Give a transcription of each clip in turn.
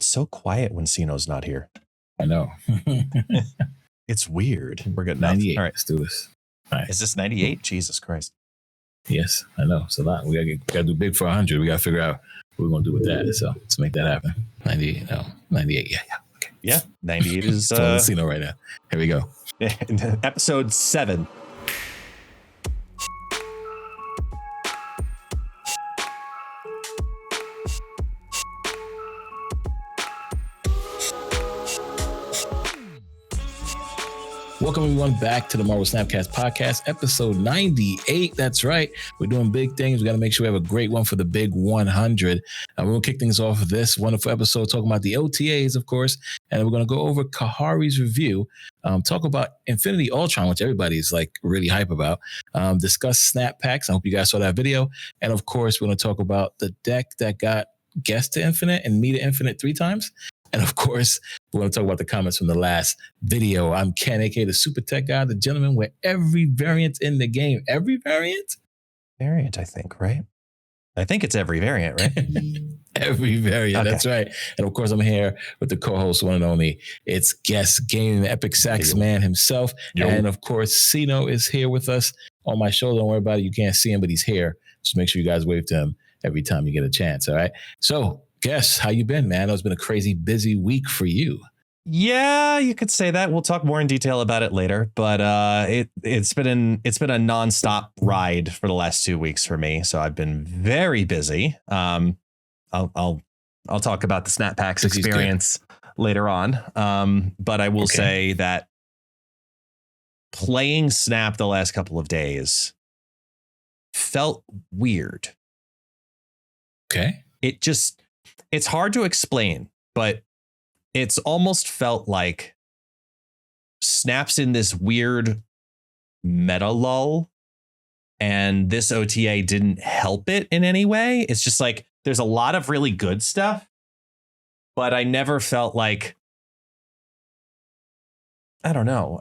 It's so quiet when Sino's not here. I know. It's weird. We're good. 98. All right. Let's do this. All right. Is this 98? Jesus Christ. Yes, I know. It's a lot. We gotta do big for 100. We gotta figure out what we're gonna do with that. So let's make that happen. 98. No, 98. Yeah. Okay. Yeah. 98 is Sino right now. Here we go. Episode 7. Welcome everyone back to the Marvel Snapcast Podcast, episode 98. That's right. We're doing big things. We got to make sure we have a great one for the big 100. We're going to kick things off with this wonderful episode talking about the OTAs, of course. And we're going to go over Kahhori's review, talk about Infinity Ultron, which everybody's like really hype about, discuss snap packs. I hope you guys saw that video. And of course, we're going to talk about the deck that got Guest to Infinite and Me to Infinite 3 times. And of course, we're going to talk about the comments from the last video. I'm Ken, aka the SuperTechGod, the gentleman with every variant in the game. Every variant? Variant, I think, right? I think it's every variant, right? Every variant, okay. That's right. And of course, I'm here with the co-host, one and only. It's ItsGuestGaming, the epic sax man himself. Yo. And of course, Sino is here with us on my shoulder. Don't worry about it. You can't see him, but he's here. Just make sure you guys wave to him every time you get a chance, all right? So, Guess, how you been, man? It's been a crazy busy week for you. Yeah, you could say that. We'll talk more in detail about it later, but it's been a nonstop ride for the last 2 weeks for me. So I've been very busy. I'll talk about the Snap Packs experience later on. But I will say that playing Snap the last couple of days felt weird. Okay. It's hard to explain, but it's almost felt like Snap's in this weird meta lull, and this OTA didn't help it in any way. It's just like there's a lot of really good stuff, but I never felt like, I don't know.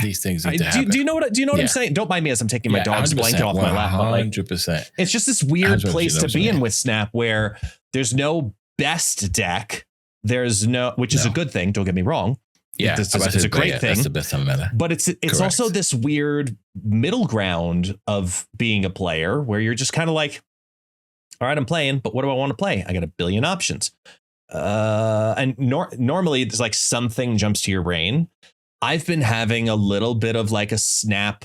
These things need to happen. Do you know what I'm saying? Don't mind me as I'm taking my dog's blanket off my lap. 100%. It's just this weird place to be in with Snap where there's no best deck. There's which is a good thing. Don't get me wrong. Yeah, it's a great thing. That's the best time meta. But it's also this weird middle ground of being a player where you're just kind of like, all right, I'm playing, but what do I want to play? I got a billion options. And normally there's like something jumps to your brain. I've been having a little bit of like a Snap,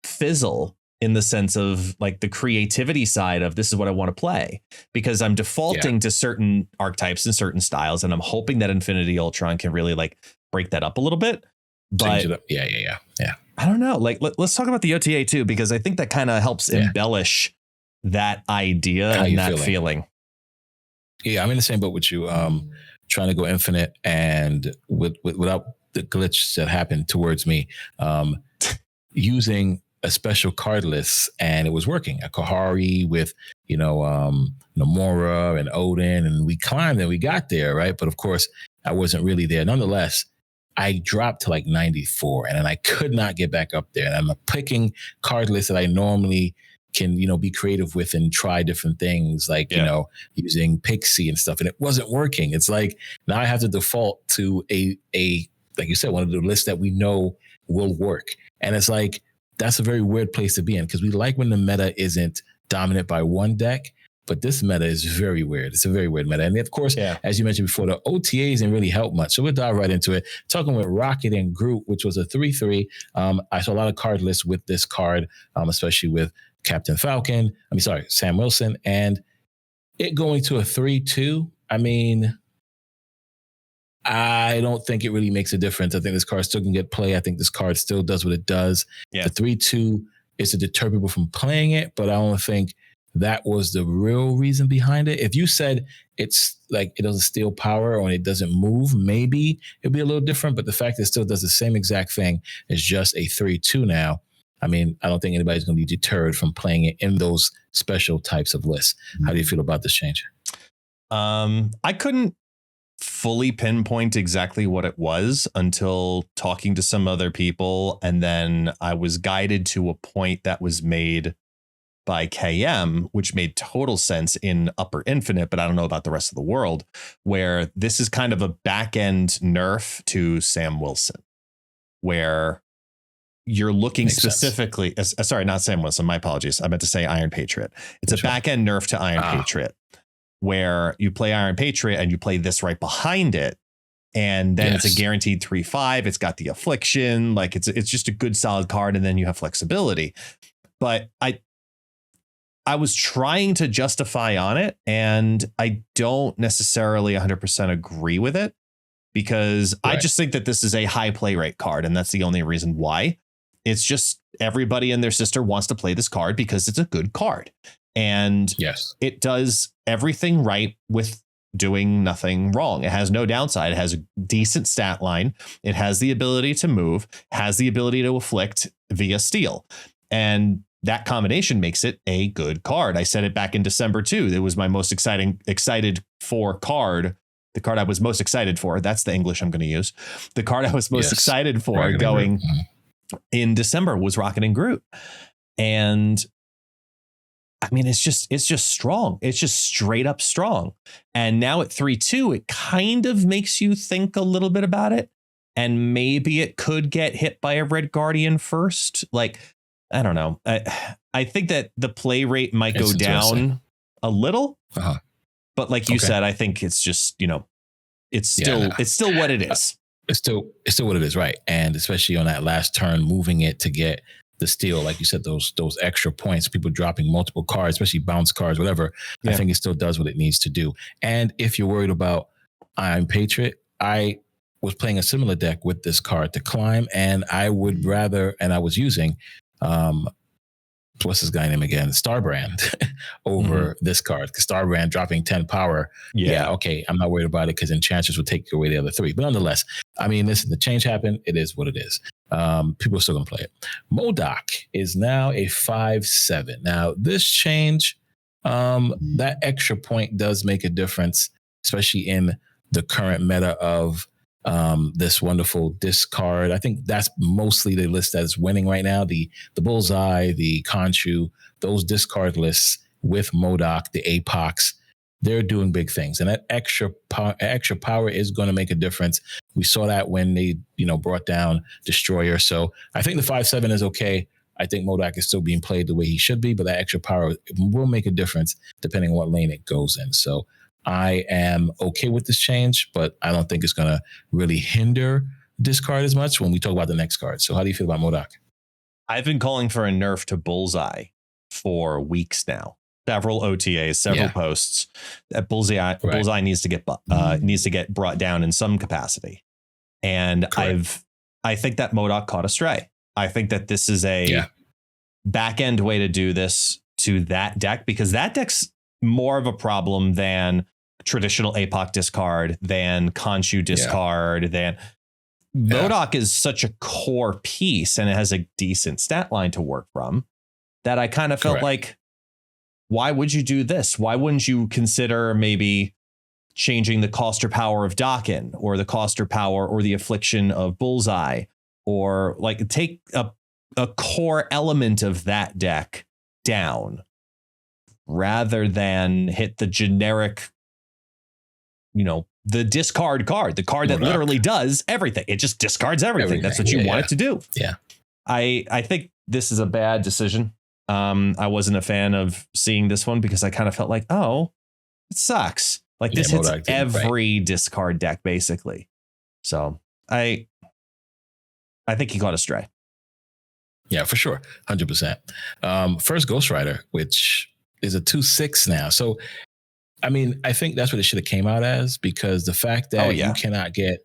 fizzle in the sense of like the creativity side of this is what I want to play, because I'm defaulting to certain archetypes and certain styles. And I'm hoping that Infinity Ultron can really like break that up a little bit. But yeah. I don't know. Like, let's talk about the OTA too, because I think that kind of helps embellish that idea and that feeling. Yeah, I'm in the same boat with you. Trying to go infinite and without the glitch that happened towards me, using a special card list, and it was working. A Kahhori with, Namora and Odin, and we climbed and we got there, right? But of course, I wasn't really there. Nonetheless, I dropped to like 94, and then I could not get back up there. And I'm picking card lists that I normally can, be creative with and try different things, like, using Pixie and stuff, and it wasn't working. It's like now I have to default to a like you said, one of the lists that we know will work. And it's like, that's a very weird place to be in, because we like when the meta isn't dominant by one deck, but this meta is very weird. It's a very weird meta. And of course, as you mentioned before, the OTAs didn't really help much. So we'll dive right into it. Talking with Rocket and Groot, which was a 3/3. I saw a lot of card lists with this card, especially with Captain Falcon. Sam Wilson, and it going to a 3/2. I mean, I don't think it really makes a difference. I think this card still can get play. I think this card still does what it does. Yeah. The 3/2 is to deter people from playing it, but I don't think that was the real reason behind it. If you said it's like it doesn't steal power or it doesn't move, maybe it'd be a little different. But the fact that it still does the same exact thing is just a 3/2 now. I mean, I don't think anybody's going to be deterred from playing it in those special types of lists. How do you feel about this change? I couldn't fully pinpoint exactly what it was until talking to some other people. And then I was guided to a point that was made by KM, which made total sense in Upper Infinite, but I don't know about the rest of the world, where this is kind of a back end nerf to Sam Wilson, where you're looking Makes specifically, sorry, not Sam Wilson, my apologies. I meant to say Iron Patriot. It's a back end nerf to Iron Patriot, where you play Iron Patriot and you play this right behind it. And then it's a guaranteed 3/5. It's got the affliction. Like it's just a good solid card. And then you have flexibility. But I was trying to justify on it, and I don't necessarily 100% agree with it, because I just think that this is a high play rate card. And that's the only reason why. It's just everybody and their sister wants to play this card because it's a good card. And it does everything right with doing nothing wrong. It has no downside. It has a decent stat line. It has the ability to move, has the ability to afflict via steal. And that combination makes it a good card. I said it back in December too. It was my most excited for card. The card I was most excited for. That's the English I'm going to use. The card I was most excited for going in December was Rocket and Groot. And I mean, it's just strong. It's just straight up strong. And now at 3/2, it kind of makes you think a little bit about it. And maybe it could get hit by a Red Guardian first. Like, I don't know. I think that the play rate might go down a little. But like you said, I think it's just, it's still what it is. It's still what it is, right? And especially on that last turn, moving it to get the steal, like you said, those extra points, people dropping multiple cards, especially bounce cards, whatever. I think it still does what it needs to do. And if you're worried about Iron Patriot, I was playing a similar deck with this card to climb, and I would rather, and I was using, what's this guy name again? Starbrand over this card. Because Starbrand dropping 10 power. Okay, I'm not worried about it because Enchantress will take away the other 3. But nonetheless, I mean, listen, the change happened. It is what it is. People are still going to play it. MODOK is now a 5/7. Now, this change, that extra point does make a difference, especially in the current meta of this wonderful discard. I think that's mostly the list that is winning right now. The Bullseye, the Khonshu, those discard lists with MODOK, the Apox, they're doing big things. And that extra power is going to make a difference. We saw that when they, brought down Destroyer. So I think the 5/7 is okay. I think MODOK is still being played the way he should be, but that extra power will make a difference depending on what lane it goes in. So I am okay with this change, but I don't think it's going to really hinder discard as much when we talk about the next card. So how do you feel about MODOK? I've been calling for a nerf to Bullseye for weeks now. Several OTAs, several posts. That Bullseye needs to get brought down in some capacity. And I think that MODOK caught astray. I think that this is a back end way to do this to that deck, because that deck's more of a problem than traditional APOC discard, than Khonshu discard, than MODOK is such a core piece, and it has a decent stat line to work from, that I kind of felt like, why would you do this? Why wouldn't you consider maybe changing the cost or power of Dakin, or the cost or power or the affliction of Bullseye, or like take a core element of that deck down, rather than hit the generic, the discard card, the card that literally does everything. It just discards everything. That's what you want it to do. Yeah. I think this is a bad decision. I wasn't a fan of seeing this one, because I kind of felt like, oh, it sucks. Like this hits every discard deck basically. So I think he got astray. Yeah, for sure. 100%. First Ghost Rider, which is a 2/6 now. So, I mean, I think that's what it should have came out as, because the fact that you cannot get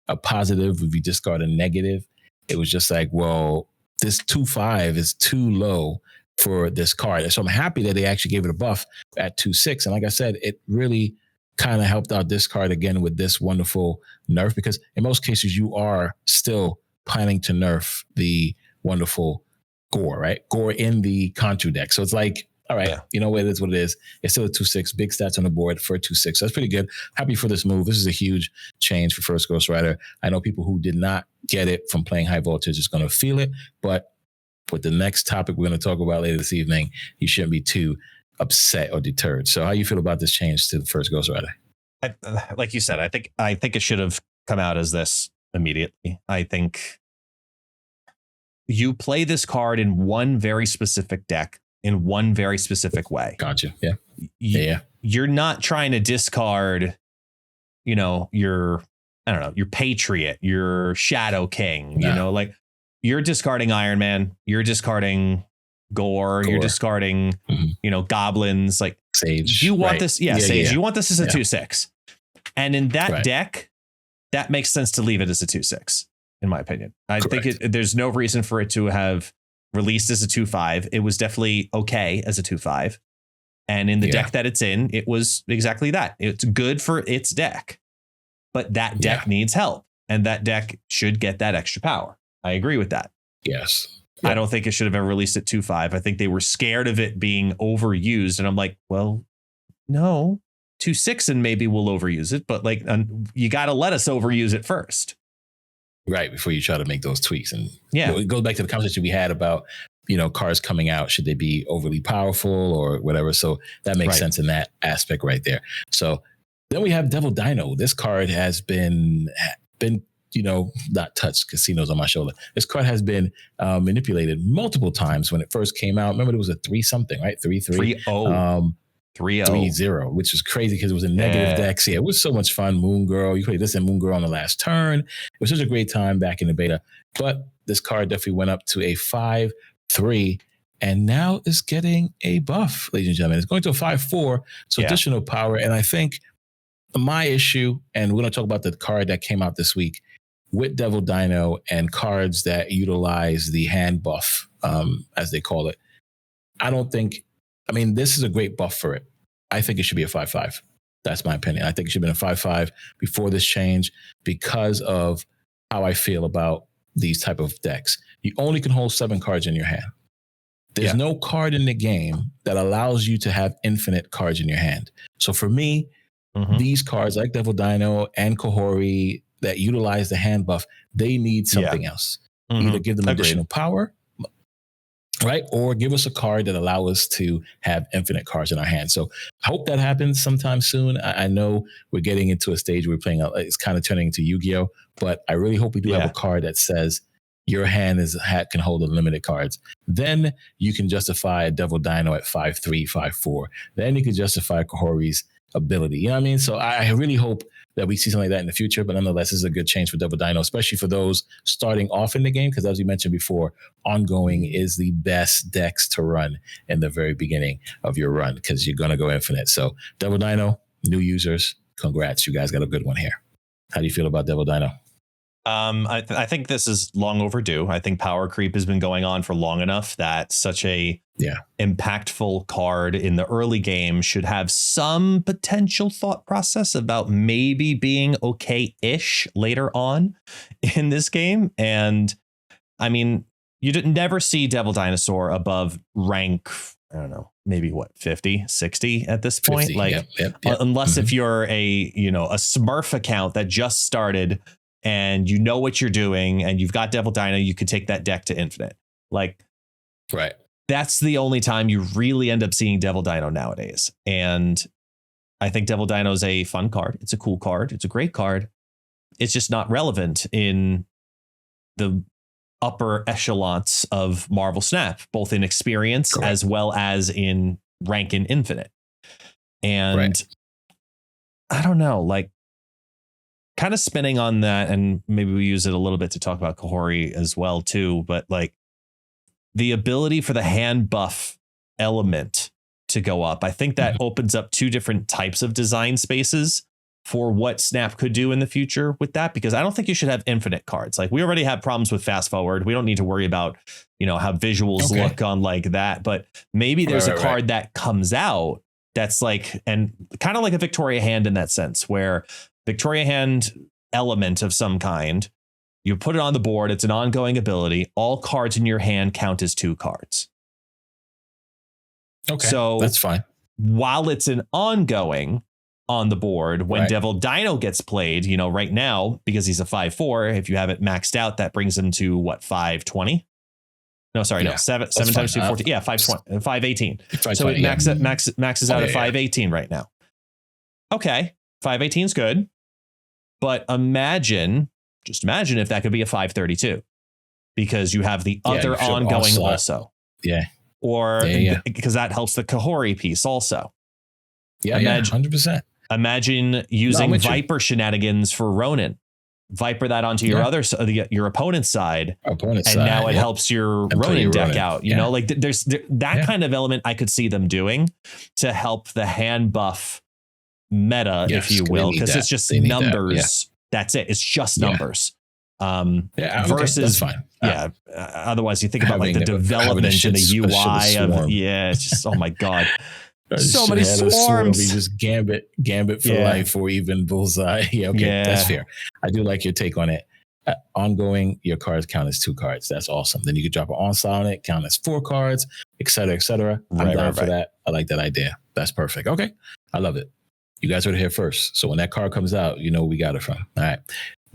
a positive if you discard a negative, it was just like, well, this 2/5 is too low for this card. And so I'm happy that they actually gave it a buff at 2/6. And like I said, it really kind of helped out this card again with this wonderful nerf, because in most cases you are still planning to nerf the wonderful Gore, right? Gore in the Khonshu deck. So it's like, all right, you know what, it is what it is. It's still a 2/6, big stats on the board for a 2/6. So that's pretty good. Happy for this move. This is a huge change for First Ghost Rider. I know people who did not get it from playing high voltage is going to feel it, but with the next topic we're going to talk about later this evening, you shouldn't be too upset or deterred. So how you feel about this change to the first Ghost Rider? Like you said, I think it should have come out as this immediately. I think you play this card in one very specific deck in one very specific way. Gotcha. Yeah. You're not trying to discard, your Patriot, your Shadow King, like you're discarding Iron Man, you're discarding Gore. You're discarding, goblins, like Sage. You want this. Yeah, Sage. Yeah. You want this as a 2/6. And in that deck, that makes sense to leave it as a 2/6, in my opinion. I think there's no reason for it to have released as a 2/5. It was definitely okay as a 2/5. And in the deck that it's in, it was exactly that. It's good for its deck. But that deck needs help. And that deck should get that extra power. I agree with that. Yes. I don't think it should have ever released at 2/5. I think they were scared of it being overused. And I'm like, well, no, 2/6 and maybe we'll overuse it. But like, you got to let us overuse it first. Right. Before you try to make those tweaks. And it goes back to the conversation we had about, cards coming out. Should they be overly powerful or whatever? So that makes sense in that aspect right there. So then we have Devil Dino. This card has been not touched. Casinos on my shoulder. This card has been manipulated multiple times when it first came out. Remember, it was a 3-something, right? 3-3. 3-0. 3-0, which was crazy because it was a negative deck. Yeah, it was so much fun. Moon Girl. You played this and Moon Girl on the last turn. It was such a great time back in the beta. But this card definitely went up to a 5-3 and now is getting a buff, ladies and gentlemen. It's going to a 5-4, so additional power. And I think my issue, and we're going to talk about the card that came out this week, with Devil Dino and cards that utilize the hand buff, as they call it. This is a great buff for it. I think it should be a 5-5. That's my opinion. I think it should have been a 5-5 before this change because of how I feel about these type of decks. You only can hold 7 cards in your hand. There's no card in the game that allows you to have infinite cards in your hand. So for me, these cards like Devil Dino and Kahhori that utilize the hand buff, they need something else. Either give them additional power, right? Or give us a card that allows us to have infinite cards in our hand. So I hope that happens sometime soon. I know we're getting into a stage where we're playing, it's kind of turning into Yu-Gi-Oh! But I really hope we do have a card that says your hand can hold unlimited cards. Then you can justify a Devil Dino at 5-3, 5-4. Then you can justify Kahhori's ability. You know what I mean? So I really hope that we see something like that in the future, but nonetheless, this is a good change for Devil Dino, especially for those starting off in the game, because as we mentioned before, ongoing is the best decks to run in the very beginning of your run, because you're going to go infinite. So Devil Dino, new users, congrats. You guys got a good one here. How do you feel about Devil Dino? I think this is long overdue. I think power creep has been going on for long enough that such a impactful card in the early game should have some potential thought process about maybe being okay-ish later on in this game. And I mean, you didn't never see Devil Dinosaur above rank, I don't know, maybe 50, 60 at this point. 50, unless if you're a Smurf account that just started and you know what you're doing and you've got Devil Dino, you could take that deck to infinite. That's the only time you really end up seeing Devil Dino nowadays. And I think Devil Dino is a fun card. It's a cool card. It's a great card. It's just not relevant in the upper echelons of Marvel Snap, both in experience as well as in rank in infinite. And I don't know, kind of spinning on that, and maybe we use it a little bit to talk about Kahhori as well too, but the ability for the hand buff element to go up, I think that opens up 2 different types of design spaces for what Snap could do in the future with that, because I don't think you should have infinite cards. We already have problems with fast forward. We don't need to worry about, how visuals look on that, but maybe there's a card that comes out that's and kind of like a Victoria hand in that sense, where Victoria hand element of some kind, you put it on the board. It's an ongoing ability. All cards in your hand count as 2 cards. Okay, so that's fine. While it's an ongoing on the board, when Devil Dino gets played, right now, because he's a 5-4, if you have it maxed out, that brings him to 520? No, sorry, no. Seven times 2, 14. Yeah, 520, 518. 520, So it maxes out at 518 yeah. right now. Okay, 518 is good. But just imagine if that could be a 532, because you have the other ongoing also. Yeah. Or because that helps the Kahhori piece also. Yeah, 100%. Imagine using Viper shenanigans for Ronin. Viper that onto your your opponent's side. Now it helps your Ronin deck out. You know, like there's that kind of element I could see them doing to help the hand buff meta, if you will, because it's just numbers. That's it. It's just numbers. Versus that's fine. Otherwise you think about like the development and the UI of it's just, oh my God. So many swarms. We just gambit for life, or even bullseye. That's fair. I do like your take on it. Ongoing, your cards count as 2 cards. That's awesome. Then you could drop an onslaught on it, count as 4 cards, et cetera, et cetera. I'm down for that. I like that idea. That's perfect. Okay, I love it. You guys heard it here first. So when that card comes out, you know where we got it from. All right,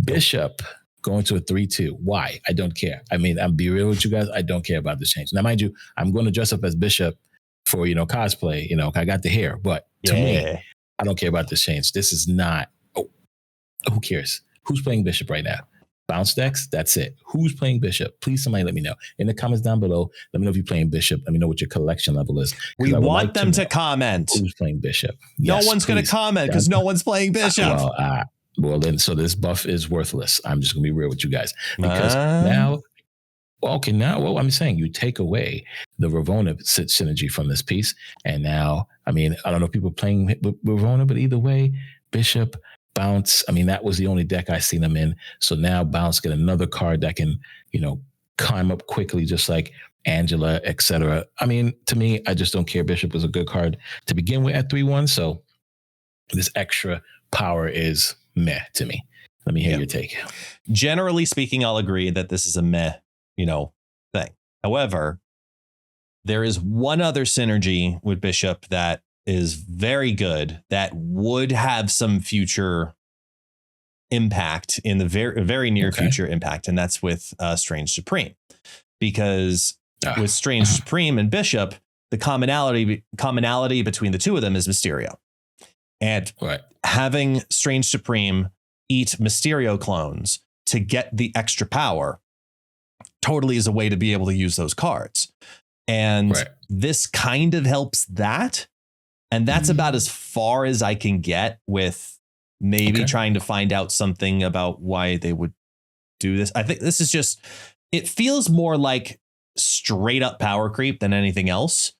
Bishop going to a 3/2. Why? I don't care. I mean, I'll be real with you guys. I don't care about this change. Now, mind you, I'm going to dress up as Bishop for, cosplay, I got the hair, but to me, I don't care about this change. This is not, who cares? Who's playing Bishop right now? Bounce decks? That's it. Who's playing Bishop? Please, somebody let me know. In the comments down below, let me know if you're playing Bishop. Let me know what your collection level is. We want them to comment. Who's playing Bishop? No one's going to comment because no one's playing Bishop. Well, then, so this buff is worthless. I'm just going to be real with you guys. Because now I'm saying you take away the Ravonna synergy from this piece. And now, I mean, I don't know if people are playing with Ravonna, but either way, Bishop, Bounce, I mean, that was the only deck I seen them in. So now Bounce get another card that can, climb up quickly, just like Angela, etc. I mean, to me, I just don't care. Bishop is a good card to begin with at 3/1. So this extra power is meh to me. Let me hear your take. Generally speaking, I'll agree that this is a meh, thing. However, there is one other synergy with Bishop that is very good, that would have some future impact in the very, very near future impact. And that's with Strange Supreme, because with Strange Supreme and Bishop, the commonality between the two of them is Mysterio. And having Strange Supreme eat Mysterio clones to get the extra power totally is a way to be able to use those cards. And this kind of helps that. And that's about as far as I can get with maybe trying to find out something about why they would do this. I think this is just, it feels more like straight up power creep than anything else.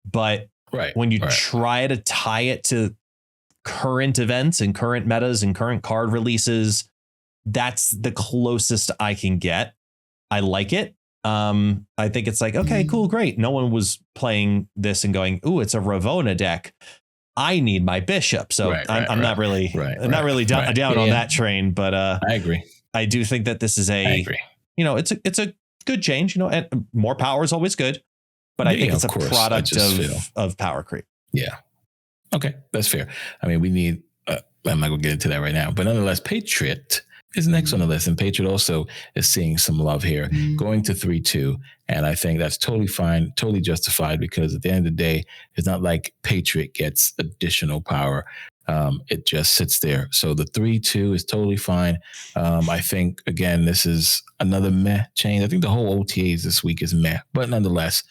But when you try to tie it to current events and current metas and current card releases, that's the closest I can get. I like it. I think it's like, okay, cool, great. No one was playing this and going, ooh, it's a Ravonna deck. I need my Bishop. So I'm not really down on that train, but I agree. I do think that this is it's a good change, and more power is always good, but I think it's a product of power creep. Yeah. Okay. That's fair. I mean, we need, I'm not going to get into that right now, but nonetheless, Patriot is next on the list. And Patriot also is seeing some love here, going to 3/2. And I think that's totally fine, totally justified, because at the end of the day, it's not like Patriot gets additional power. It just sits there. So the 3/2 is totally fine. I think, again, this is another meh change. I think the whole OTAs this week is meh, but nonetheless,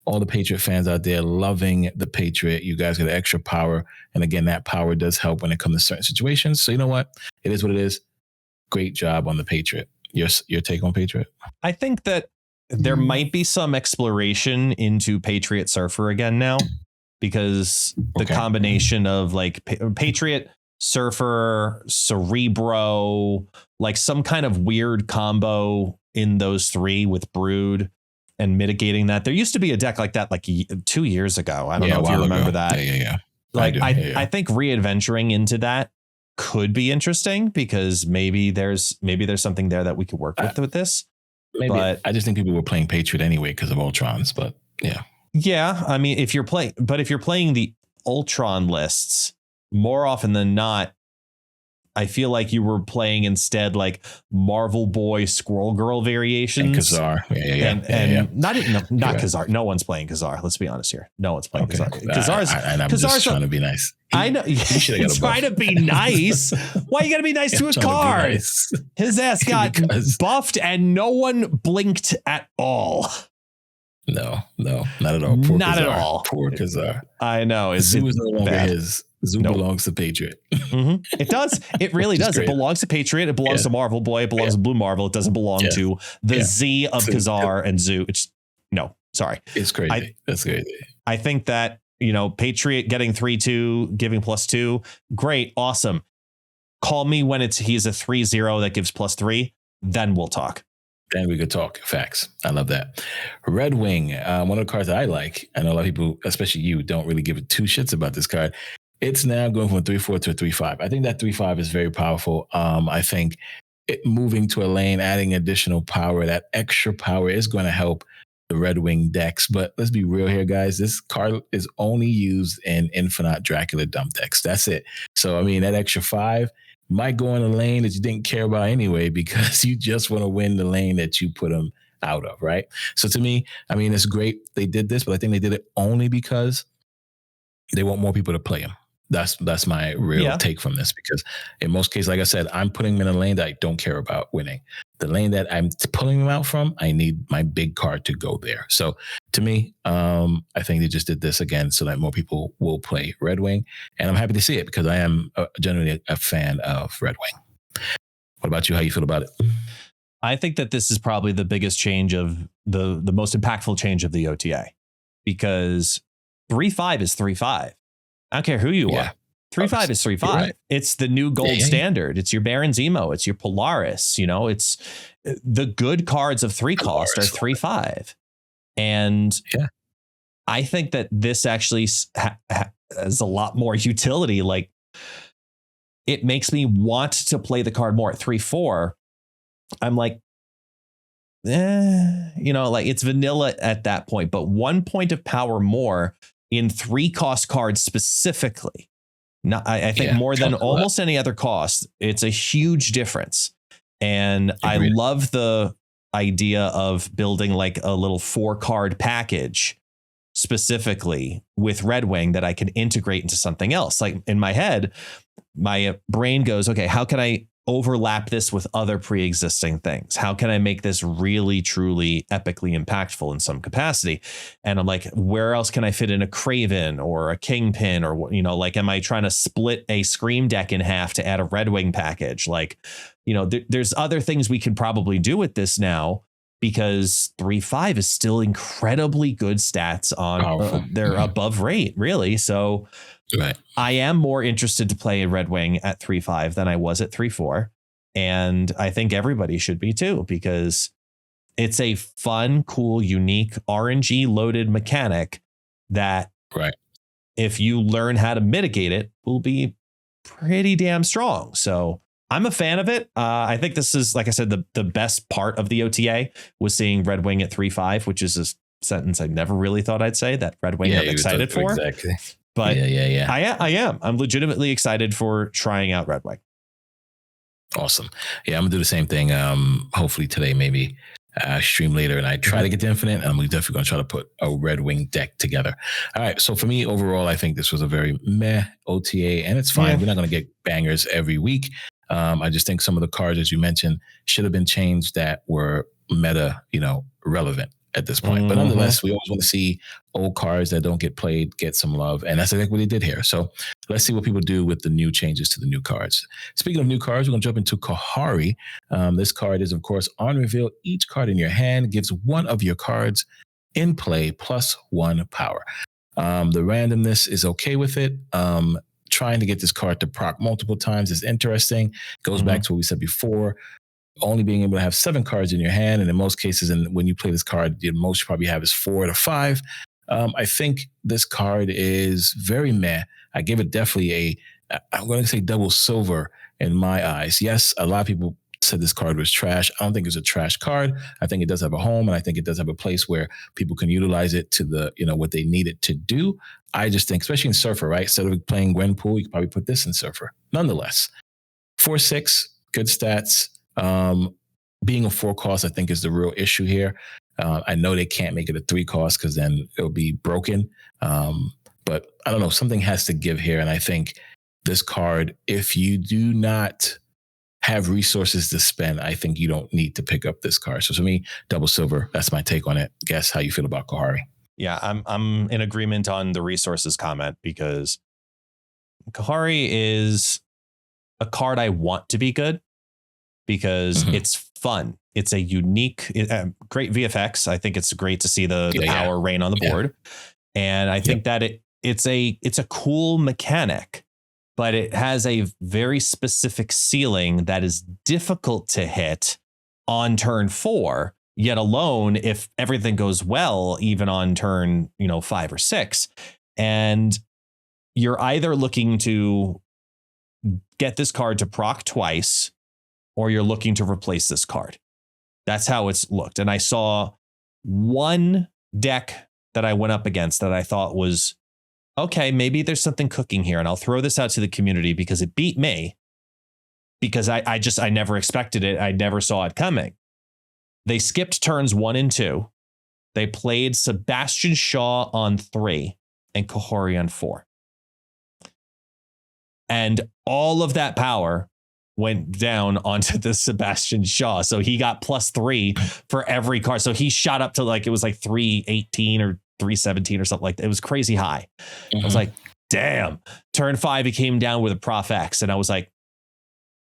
all the Patriot fans out there loving the Patriot. You guys get extra power. And again, that power does help when it comes to certain situations. So you know what? It is what it is. Great job on the Patriot. Your take on Patriot? I think that there might be some exploration into Patriot Surfer again now, because the combination of like Patriot Surfer, Cerebro, like some kind of weird combo in those three with Brood and mitigating that. There used to be a deck like that like 2 years ago. I don't know if you remember that. Yeah. Like I think re-adventuring into that could be interesting, because maybe there's something there that we could work with this. Maybe, but I just think people were playing Patriot anyway because of Ultrons. But yeah. I mean, if you're playing the Ultron lists, more often than not, I feel like you were playing instead like Marvel Boy Squirrel Girl variations. And Kazar. And not Right. Kazar. No one's playing Kazar. Let's be honest here. No one's playing Kazar. I'm just trying to be nice. I know. He's trying to be nice. Why you got to be nice to a card? Nice. His ass got buffed and no one blinked at all. No, not at all. Not at all. Poor Kazar. I know. Zoo is no longer his. Zoo belongs to Patriot. Mm-hmm. It does. It really does. Great. It belongs to Patriot. It belongs to Marvel Boy. It belongs to Blue Marvel. It doesn't belong to the Z of Kazar and Zoo. Sorry. It's crazy. That's crazy. I think that, Patriot getting 3/2, giving +2. Great. Awesome. Call me when he's a 3/0 that gives +3. Then we'll talk. Then we could talk. Facts. I love that. Redwing, one of the cards that I like. I know a lot of people, especially you, don't really give it two shits about this card. It's now going from a 3/4 to a 3/5. I think that 3/5 is very powerful. I think moving to a lane, adding additional power, that extra power is going to help the Redwing decks. But let's be real here, guys. This card is only used in Infinite Dracula dump decks. That's it. So, I mean, that extra 5 might go in a lane that you didn't care about anyway, because you just want to win the lane that you put them out of, right? So to me, I mean, it's great they did this, but I think they did it only because they want more people to play them. That's my real take from this, because in most cases, like I said, I'm putting them in a lane that I don't care about winning. The lane that I'm pulling them out from, I need my big card to go there. So to me, I think they just did this again so that more people will play Redwing. And I'm happy to see it, because I am generally a fan of Redwing. What about you? How you feel about it? I think that this is probably the biggest change of the most impactful change of the OTA, because 3/5 is 3/5. I don't care who you are. 3/5 is 3/5. Right. It's the new gold standard. It's your Baron Zemo. It's your Polaris. It's the good cards of 3 cost are 3/5. And I think that this actually has a lot more utility. Like, it makes me want to play the card more at 3/4. I'm like, like it's vanilla at that point, but 1 point of power more in 3 cost cards specifically. I think more than almost any other cost. It's a huge difference. And I love the idea of building like a little 4-card package specifically with Redwing that I can integrate into something else. Like, in my head, my brain goes, okay, how can I overlap this with other pre-existing things? How can I make this really, truly epically impactful in some capacity? And I'm like, where else can I fit in a Craven or a Kingpin? Or, like, am I trying to split a Scream deck in half to add a Redwing package? Like, there's other things we can probably do with this now, because 3/5 is still incredibly good stats on they're above rate, really. So I am more interested to play a Redwing at 3/5 than I was at 3/4. And I think everybody should be too, because it's a fun, cool, unique RNG loaded mechanic that if you learn how to mitigate it, will be pretty damn strong. So I'm a fan of it. I think this is, like I said, the best part of the OTA was seeing Redwing at 3/5, which is a sentence I never really thought I'd say, that Redwing I'm excited for. Exactly. But I am. I'm legitimately excited for trying out Redwing. Awesome. Yeah, I'm gonna do the same thing. Hopefully today, maybe stream later, and I try to get to Infinite. And we're definitely gonna try to put a Redwing deck together. All right. So for me, overall, I think this was a very meh OTA, and it's fine. We're not gonna get bangers every week. I just think some of the cards, as you mentioned, should have been changed that were meta, relevant at this point. But nonetheless, we always want to see old cards that don't get played get some love. And that's exactly what they did here. So let's see what people do with the new changes to the new cards. Speaking of new cards, we're going to jump into Kahhori. This card is, of course, on reveal. Each card in your hand gives one of your cards in play +1 power. The randomness is okay with it. Trying to get this card to proc multiple times is interesting. Goes back to what we said before. Only being able to have 7 cards in your hand, and in most cases, and when you play this card, the most you probably have is 4 to 5. I think this card is very meh. I give it definitely I'm going to say double silver in my eyes. Yes, a lot of people said this card was trash. I don't think it's a trash card. I think it does have a home, and I think it does have a place where people can utilize it to the, what they need it to do. I just think, especially in Surfer, right? Instead of playing Gwenpool, you could probably put this in Surfer. Nonetheless, 4/6, good stats. Being a 4 cost, I think, is the real issue here. I know they can't make it a 3 cost because then it'll be broken. But I don't know, something has to give here. And I think this card, if you do not have resources to spend, I think you don't need to pick up this card. So to me, double silver, that's my take on it. Guess how you feel about Kahhori. Yeah, I'm in agreement on the resources comment because Kahhori is a card I want to be good because it's fun. It's a unique, great VFX. I think it's great to see the power rain on the board. And I think that it's a cool mechanic, but it has a very specific ceiling that is difficult to hit on turn 4, yet alone if everything goes well, even on turn, 5 or 6. And you're either looking to get this card to proc twice, or you're looking to replace this card. That's how it's looked. And I saw one deck that I went up against that I thought was, okay, maybe there's something cooking here. And I'll throw this out to the community because it beat me, because I never expected it. I never saw it coming. They skipped turns 1 and 2. They played Sebastian Shaw on 3 and Kahhori on 4. And all of that power went down onto the Sebastian Shaw. So he got +3 for every card. So he shot up to it was like 318 or 317 or something like that. It was crazy high. I was like, damn. Turn 5, he came down with a Prof X. And I was like,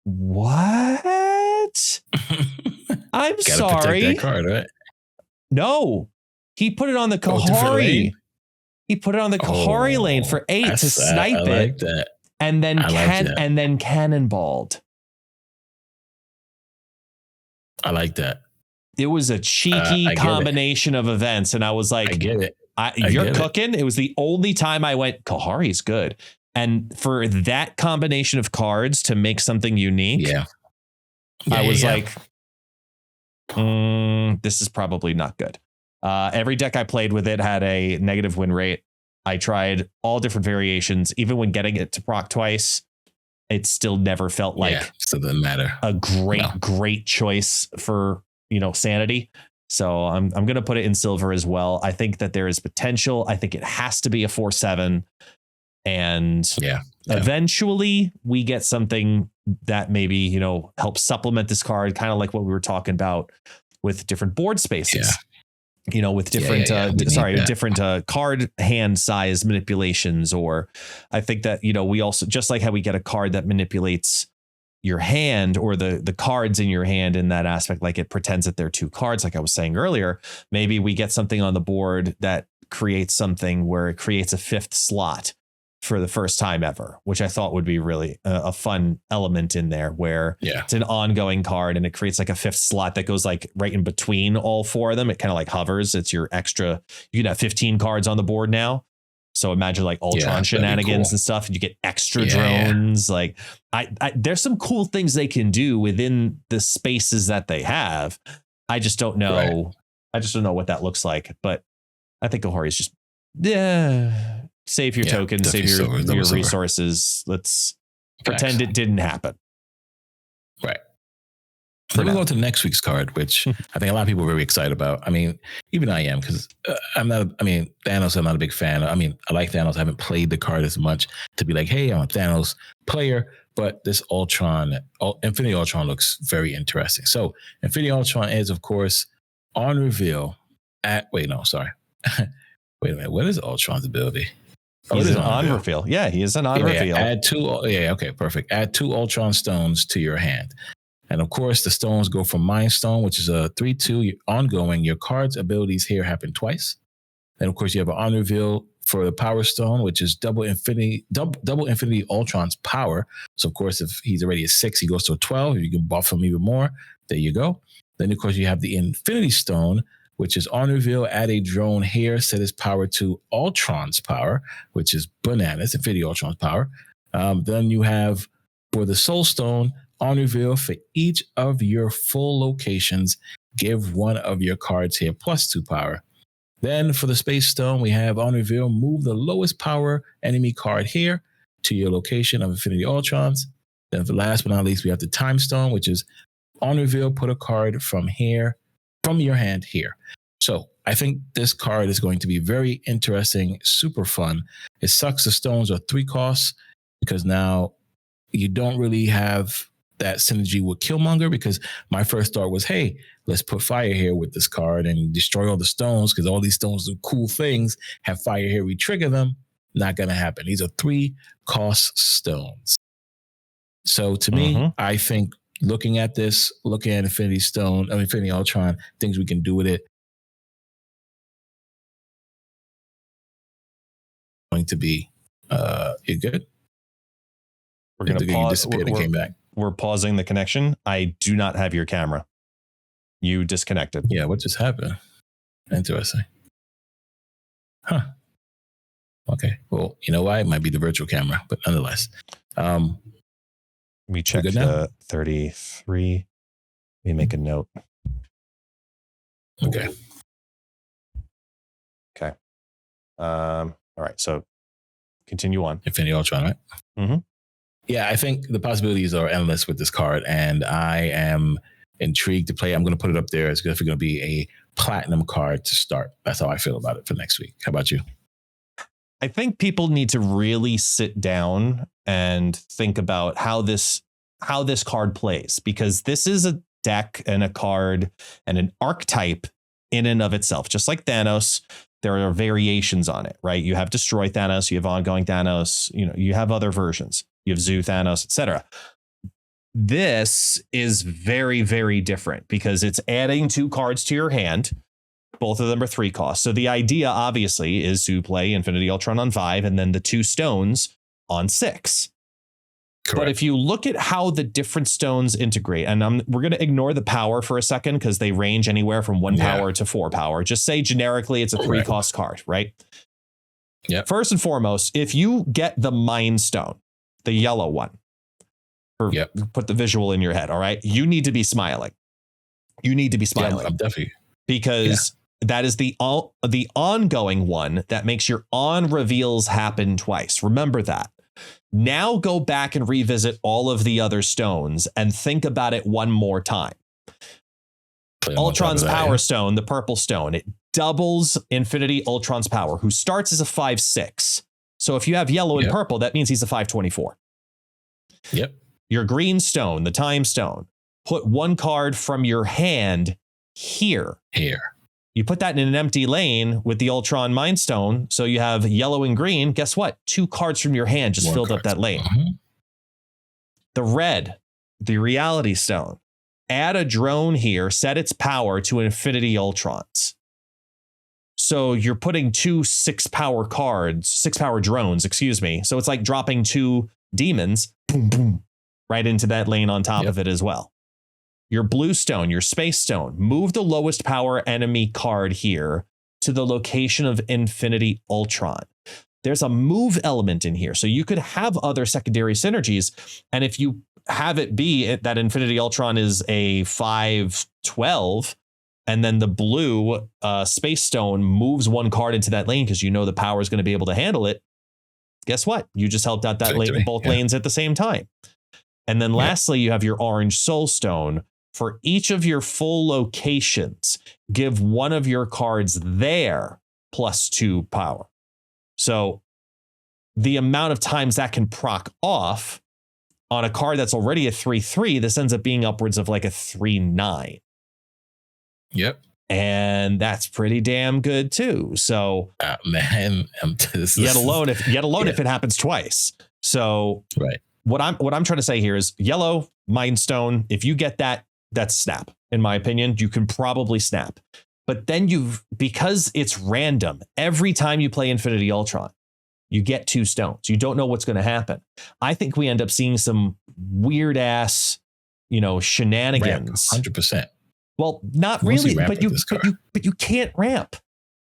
what? I'm sorry. Protect that card, right? No, he put it on the Kahhori. He put it on the Kahhori lane for 8 to snipe it. Like that. And then cannonballed. I like that. It was a cheeky combination of events. And I was like, I get it. You're cooking. It was the only time I went, Kahhori's good. And for that combination of cards to make something unique, I was like, this is probably not good. Every deck I played with it had a negative win rate. I tried all different variations. Even when getting it to proc twice, it still never felt like so it doesn't matter. A great choice for, sanity. So I'm going to put it in silver as well. I think that there is potential. I think it has to be a 4/7. And eventually we get something that maybe, helps supplement this card, kind of like what we were talking about with different board spaces. With different, different card hand size manipulations. Or I think that, we also, just like how we get a card that manipulates your hand or the cards in your hand in that aspect, like it pretends that they're 2 cards, like I was saying earlier, maybe we get something on the board that creates something where it creates a 5th slot for the first time ever, which I thought would be really a fun element in there, where it's an ongoing card and it creates like a 5th slot that goes like right in between all 4 of them. It kind of like hovers. It's your extra. You can have 15 cards on the board now. So imagine like Ultron shenanigans and stuff, and you get extra drones. Like there's some cool things they can do within the spaces that they have. I just don't know. Right. I just don't know what that looks like. But I think Kahhori is just save your token, save your resources. Let's pretend it didn't happen. Right. Let me go to next week's card, which I think a lot of people are very excited about. I mean, even I am, because Thanos, I'm not a big fan. I mean, I like Thanos. I haven't played the card as much to be like, hey, I'm a Thanos player. But this Infinity Ultron looks very interesting. So Infinity Ultron is, of course, on reveal wait a minute. What is Ultron's ability? He's an on reveal. Yeah, he is an on reveal. Add 2. Okay, perfect. Add 2 Ultron stones to your hand. And of course, the stones go from Mind Stone, which is a 3/2 ongoing. Your card's abilities here happen twice. And of course, you have an on reveal for the Power Stone, which is double Infinity Ultron's power. So of course, if he's already a 6, he goes to a 12. If you can buff him even more, there you go. Then of course, you have the Infinity Stone, which is on reveal, add a drone here, set his power to Ultron's power, which is bananas, Infinity Ultron's power. Then you have, for the Soul Stone, on reveal, for each of your full locations, give one of your cards here +2 power. Then for the Space Stone, we have on reveal, move the lowest power enemy card here to your location of Infinity Ultrons. Then last but not least, we have the Time Stone, which is on reveal, put a card from your hand here. So I think this card is going to be very interesting, super fun. It sucks the stones are 3 costs because now you don't really have that synergy with Killmonger, because my first thought was, hey, let's put fire here with this card and destroy all the stones because all these stones do cool things, have fire here, we trigger them. Not going to happen. These are 3 cost stones. So to me, I think looking at Infinity Ultron, things we can do with it, going to be, you good? We're going to pause. Came back. We're pausing the connection. I do not have your camera. You disconnected. Yeah, what just happened? Interesting. Huh. Okay. Well, you know why? It might be the virtual camera, but nonetheless. We checked the 33. Let me make a note. Okay. All right. So continue on. Infinity Ultron, right? Mm-hmm. Yeah, I think the possibilities are endless with this card, and I am intrigued to play. I'm going to put it up there. It's definitely going to be a platinum card to start. That's how I feel about it for next week. How about you? I think people need to really sit down and think about how this card plays, because this is a deck and a card and an archetype in and of itself. Just like Thanos, there are variations on it, right? You have Destroy Thanos, you have Ongoing Thanos, you have other versions. You have Zoo Thanos, etc. This is very, very different because it's adding 2 cards to your hand. Both of them are 3 costs. So the idea, obviously, is to play Infinity Ultron on 5 and then the 2 stones on 6. Correct. But if you look at how the different stones integrate, and we're going to ignore the power for a second because they range anywhere from 1 power to 4 power. Just say generically it's a 3-cost card, right? Yeah. First and foremost, if you get the Mind Stone, the yellow one, or put the visual in your head, all right? You need to be smiling. You need to be smiling. Yeah, I'm definitely. Because that is the ongoing one that makes your on reveals happen twice. Remember that. Now go back and revisit all of the other stones and think about it one more time. Ultron's Power Stone, the purple stone, it doubles Infinity Ultron's power, who starts as a 5/6. So if you have yellow and purple, that means he's a 5/24. Yep. Your green stone, the Time Stone, put 1 card from your hand here. You put that in an empty lane with the Ultron Mind Stone. So you have yellow and green. Guess what? 2 cards from your hand just filled up that lane. The red, the Reality Stone. Add a drone here, set its power to Infinity Ultrons. So you're putting 2 6-power cards, 6-power drones, excuse me. So it's like dropping 2 demons, boom, boom, right into that lane on top of it as well. Your blue stone, your space stone, move the lowest power enemy card here to the location of Infinity Ultron. There's a move element in here. So you could have other secondary synergies. And if you have it be that Infinity Ultron is a 5/12, and then the blue space stone moves 1 card into that lane because you know the power is going to be able to handle it. Guess what? You just helped out that lane, both lanes at the same time. And then lastly, you have your orange soul stone. For each of your full locations, give 1 of your cards there +2 power. So the amount of times that can proc off on a card that's already a 3/3, this ends up being upwards of like a 3/9. Yep. And that's pretty damn good too. So man, yet alone if it happens twice. So what I'm trying to say here is yellow Mind Stone. If you get that, that's snap. In my opinion, you can probably snap. But then because it's random, every time you play Infinity Ultron, you get 2 stones. You don't know what's going to happen. I think we end up seeing some weird ass, shenanigans. 100%. Well, not really, but you can't ramp,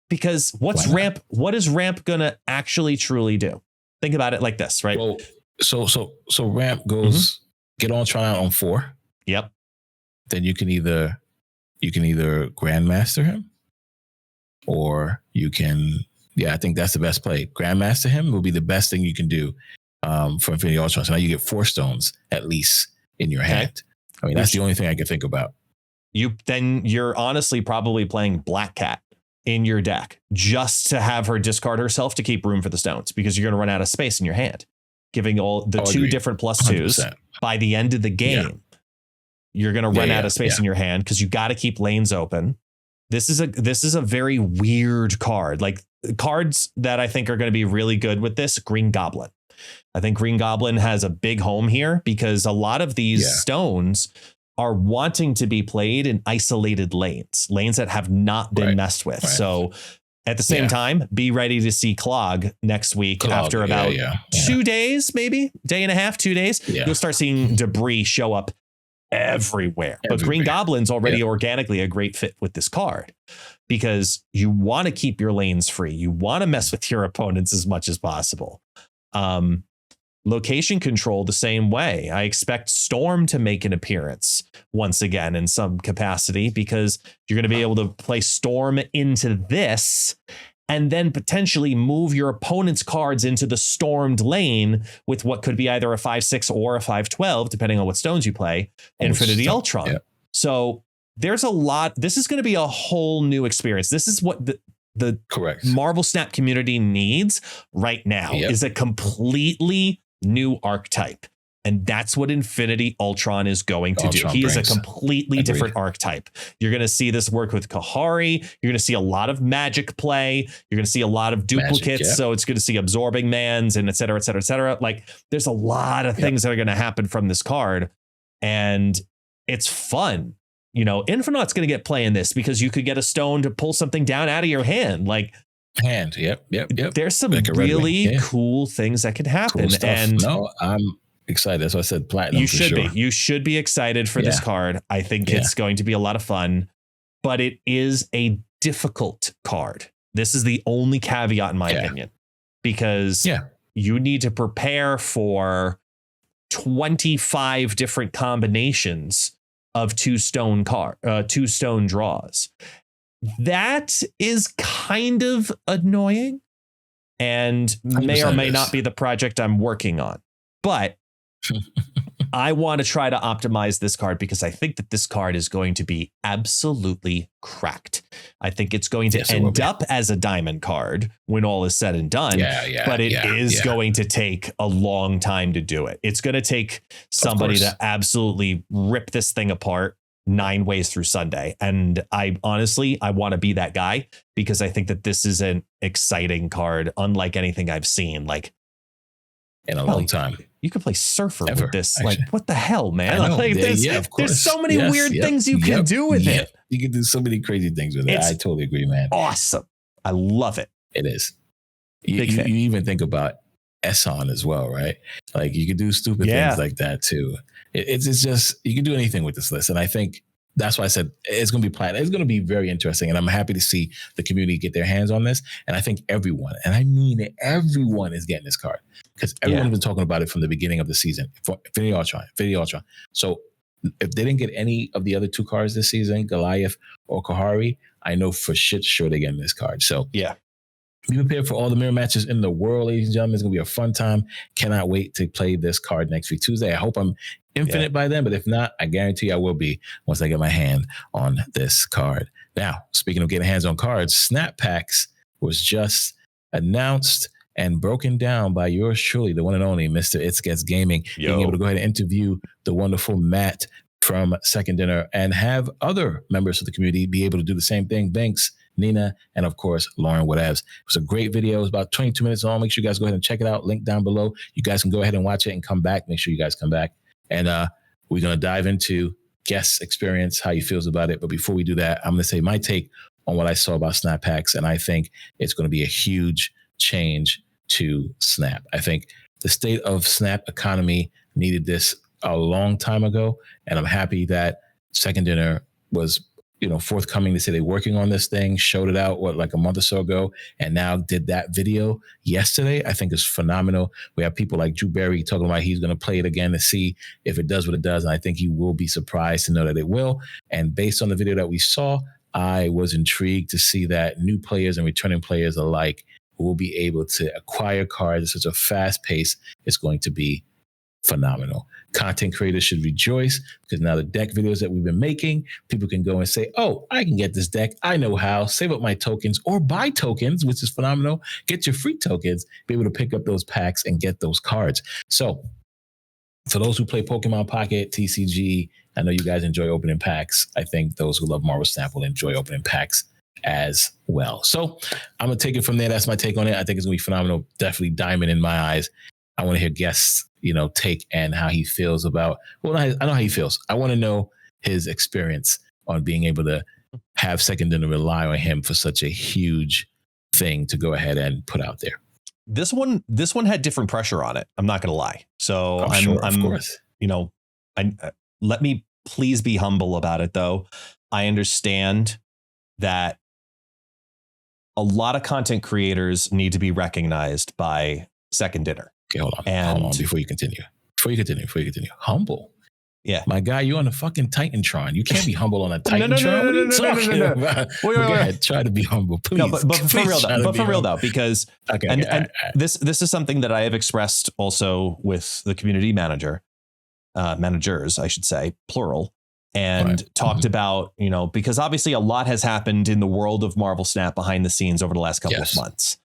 because what is ramp going to actually truly do? Think about it like this, right? Well, so ramp goes get Ultron out on 4. Yep. Then you can either Grandmaster him, or you can, I think that's the best play. Grandmaster him will be the best thing you can do. for Infinity Ultron. So now you get 4 stones at least in your hand. I mean, that's the only thing I can think about. You're honestly probably playing Black Cat in your deck just to have her discard herself to keep room for the stones, because you're going to run out of space in your hand, giving all the 2 different +2s 100%. By the end of the game. You're going to run out of space in your hand because you got to keep lanes open. This is a very weird card. Like, cards that I think are going to be really good with this, Green Goblin. I think Green Goblin has a big home here because a lot of these stones are wanting to be played in isolated lanes that have not been messed with. Right. So at the same time, be ready to see Clog next week after about 2 days, maybe day and a half, 2 days. Yeah. You'll start seeing debris show up everywhere. But Green Goblin's already organically a great fit with this card because you want to keep your lanes free. You want to mess with your opponents as much as possible. Location control the same way. I expect Storm to make an appearance once again in some capacity because you're going to be able to play Storm into this and then potentially move your opponent's cards into the stormed lane with what could be either a 5/6 or a 5/12, depending on what stones you play, Infinity Ultron. Yeah. So there's a lot. This is going to be a whole new experience. This is what the Marvel Snap community needs right now is a completely new archetype. And that's what Infinity Ultron is going to do. He is a completely different archetype. You're going to see this work with Kahhori. You're going to see a lot of magic play. You're going to see a lot of duplicates. So it's going to see absorbing mans and et cetera, et cetera, et cetera. Like, there's a lot of things that are going to happen from this card. And it's fun. You know, Infinite's going to get play in this because you could get a stone to pull something down out of your hand. Like, Yep. There's some like really cool things that could happen. Cool, and no, I'm excited. That's why I said platinum. You should be. You should be excited for this card. I think it's going to be a lot of fun, but it is a difficult card. This is the only caveat in my opinion, because you need to prepare for 25 different combinations of 2 stone draws. That is kind of annoying and may or may not be the project I'm working on. But I want to try to optimize this card because I think that this card is going to be absolutely cracked. I think it's going to end up as a diamond card when all is said and done. But it is going to take a long time to do it. It's going to take somebody to absolutely rip this thing apart 9 ways through Sunday. And I want to be that guy because I think that this is an exciting card, unlike anything I've seen. Like, in a long time. You could play Surfer with this. Actually. Like, what the hell, man? Like, there's so many weird things you can do with it. You can do so many crazy things with it. I totally agree, man. Awesome. I love it. It is. You even think about Esson as well, right? Like, you could do stupid things like that too. It's just, you can do anything with this list. And I think that's why I said it's going to be platinum. It's going to be very interesting. And I'm happy to see the community get their hands on this. And I think everyone, and I mean it, everyone is getting this card because everyone has been talking about it from the beginning of the season. Infinity Ultron. So if they didn't get any of the other 2 cards this season, Goliath or Kahhori, I know for shit sure they're getting this card. So be prepared for all the mirror matches in the world, ladies and gentlemen. It's going to be a fun time. Cannot wait to play this card next week, Tuesday. I hope I'm infinite by then, but if not, I guarantee you I will be once I get my hand on this card. Now, speaking of getting hands on cards, Snap Packs was just announced and broken down by yours truly, the one and only Mr. ItsGuestGaming, being able to go ahead and interview the wonderful Matt from Second Dinner and have other members of the community be able to do the same thing. Banks, Nina, and of course, Lauren Whatevs. It was a great video. It was about 22 minutes long. Make sure you guys go ahead and check it out. Link down below. You guys can go ahead and watch it and come back. Make sure you guys come back. And we're going to dive into guest experience, how he feels about it. But before we do that, I'm going to say my take on what I saw about Snap Packs. And I think it's going to be a huge change to Snap. I think the state of Snap economy needed this a long time ago. And I'm happy that Second Dinner was forthcoming to say they're working on this thing, showed it out, like a month or so ago, and now did that video yesterday. I think is phenomenal. We have people like Drew Berry talking about he's going to play it again to see if it does what it does. And I think he will be surprised to know that it will. And based on the video that we saw, I was intrigued to see that new players and returning players alike who will be able to acquire cards at such a fast pace. It's going to be phenomenal. Content creators should rejoice because now the deck videos that we've been making, people can go and say, oh, I can get this deck. I know how. Save up my tokens or buy tokens, which is phenomenal. Get your free tokens, be able to pick up those packs and get those cards. So for those who play Pokemon Pocket, TCG, I know you guys enjoy opening packs. I think those who love Marvel Snap will enjoy opening packs as well. So I'm going to take it from there. That's my take on it. I think it's going to be phenomenal. Definitely diamond in my eyes. I want to hear guests, take and how he feels about, I know how he feels. I want to know his experience on being able to have Second Dinner rely on him for such a huge thing to go ahead and put out there. This one had different pressure on it. I'm not going to lie. So I'm of course. Let me please be humble about it, though. I understand that a lot of content creators need to be recognized by Second Dinner. Okay, hold on. Before you continue. Humble. Yeah. My guy, you're on a fucking Titantron. You can't be humble on a Titantron. No. Go ahead. Try to be humble, please. No, but for real though, because this is something that I have expressed also with the community managers, I should say, plural, and talked about, because obviously a lot has happened in the world of Marvel Snap behind the scenes over the last couple of months.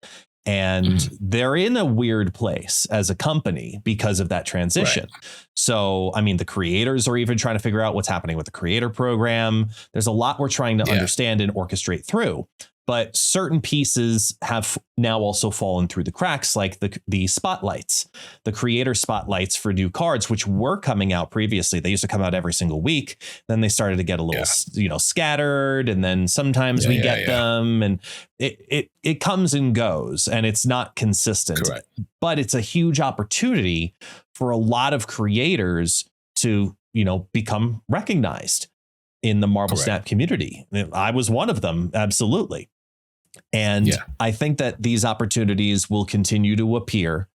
And they're in a weird place as a company because of that transition. Right. So, the creators are even trying to figure out what's happening with the creator program. There's a lot we're trying to understand and orchestrate through. But certain pieces have now also fallen through the cracks, like the spotlights, the creator spotlights for new cards, which were coming out previously. They used to come out every single week. Then they started to get a little, scattered. And then sometimes we get them, and it comes and goes, and it's not consistent. Correct. But it's a huge opportunity for a lot of creators to, become recognized in the Marvel Snap community. I was one of them. Absolutely. And I think that these opportunities will continue to appear.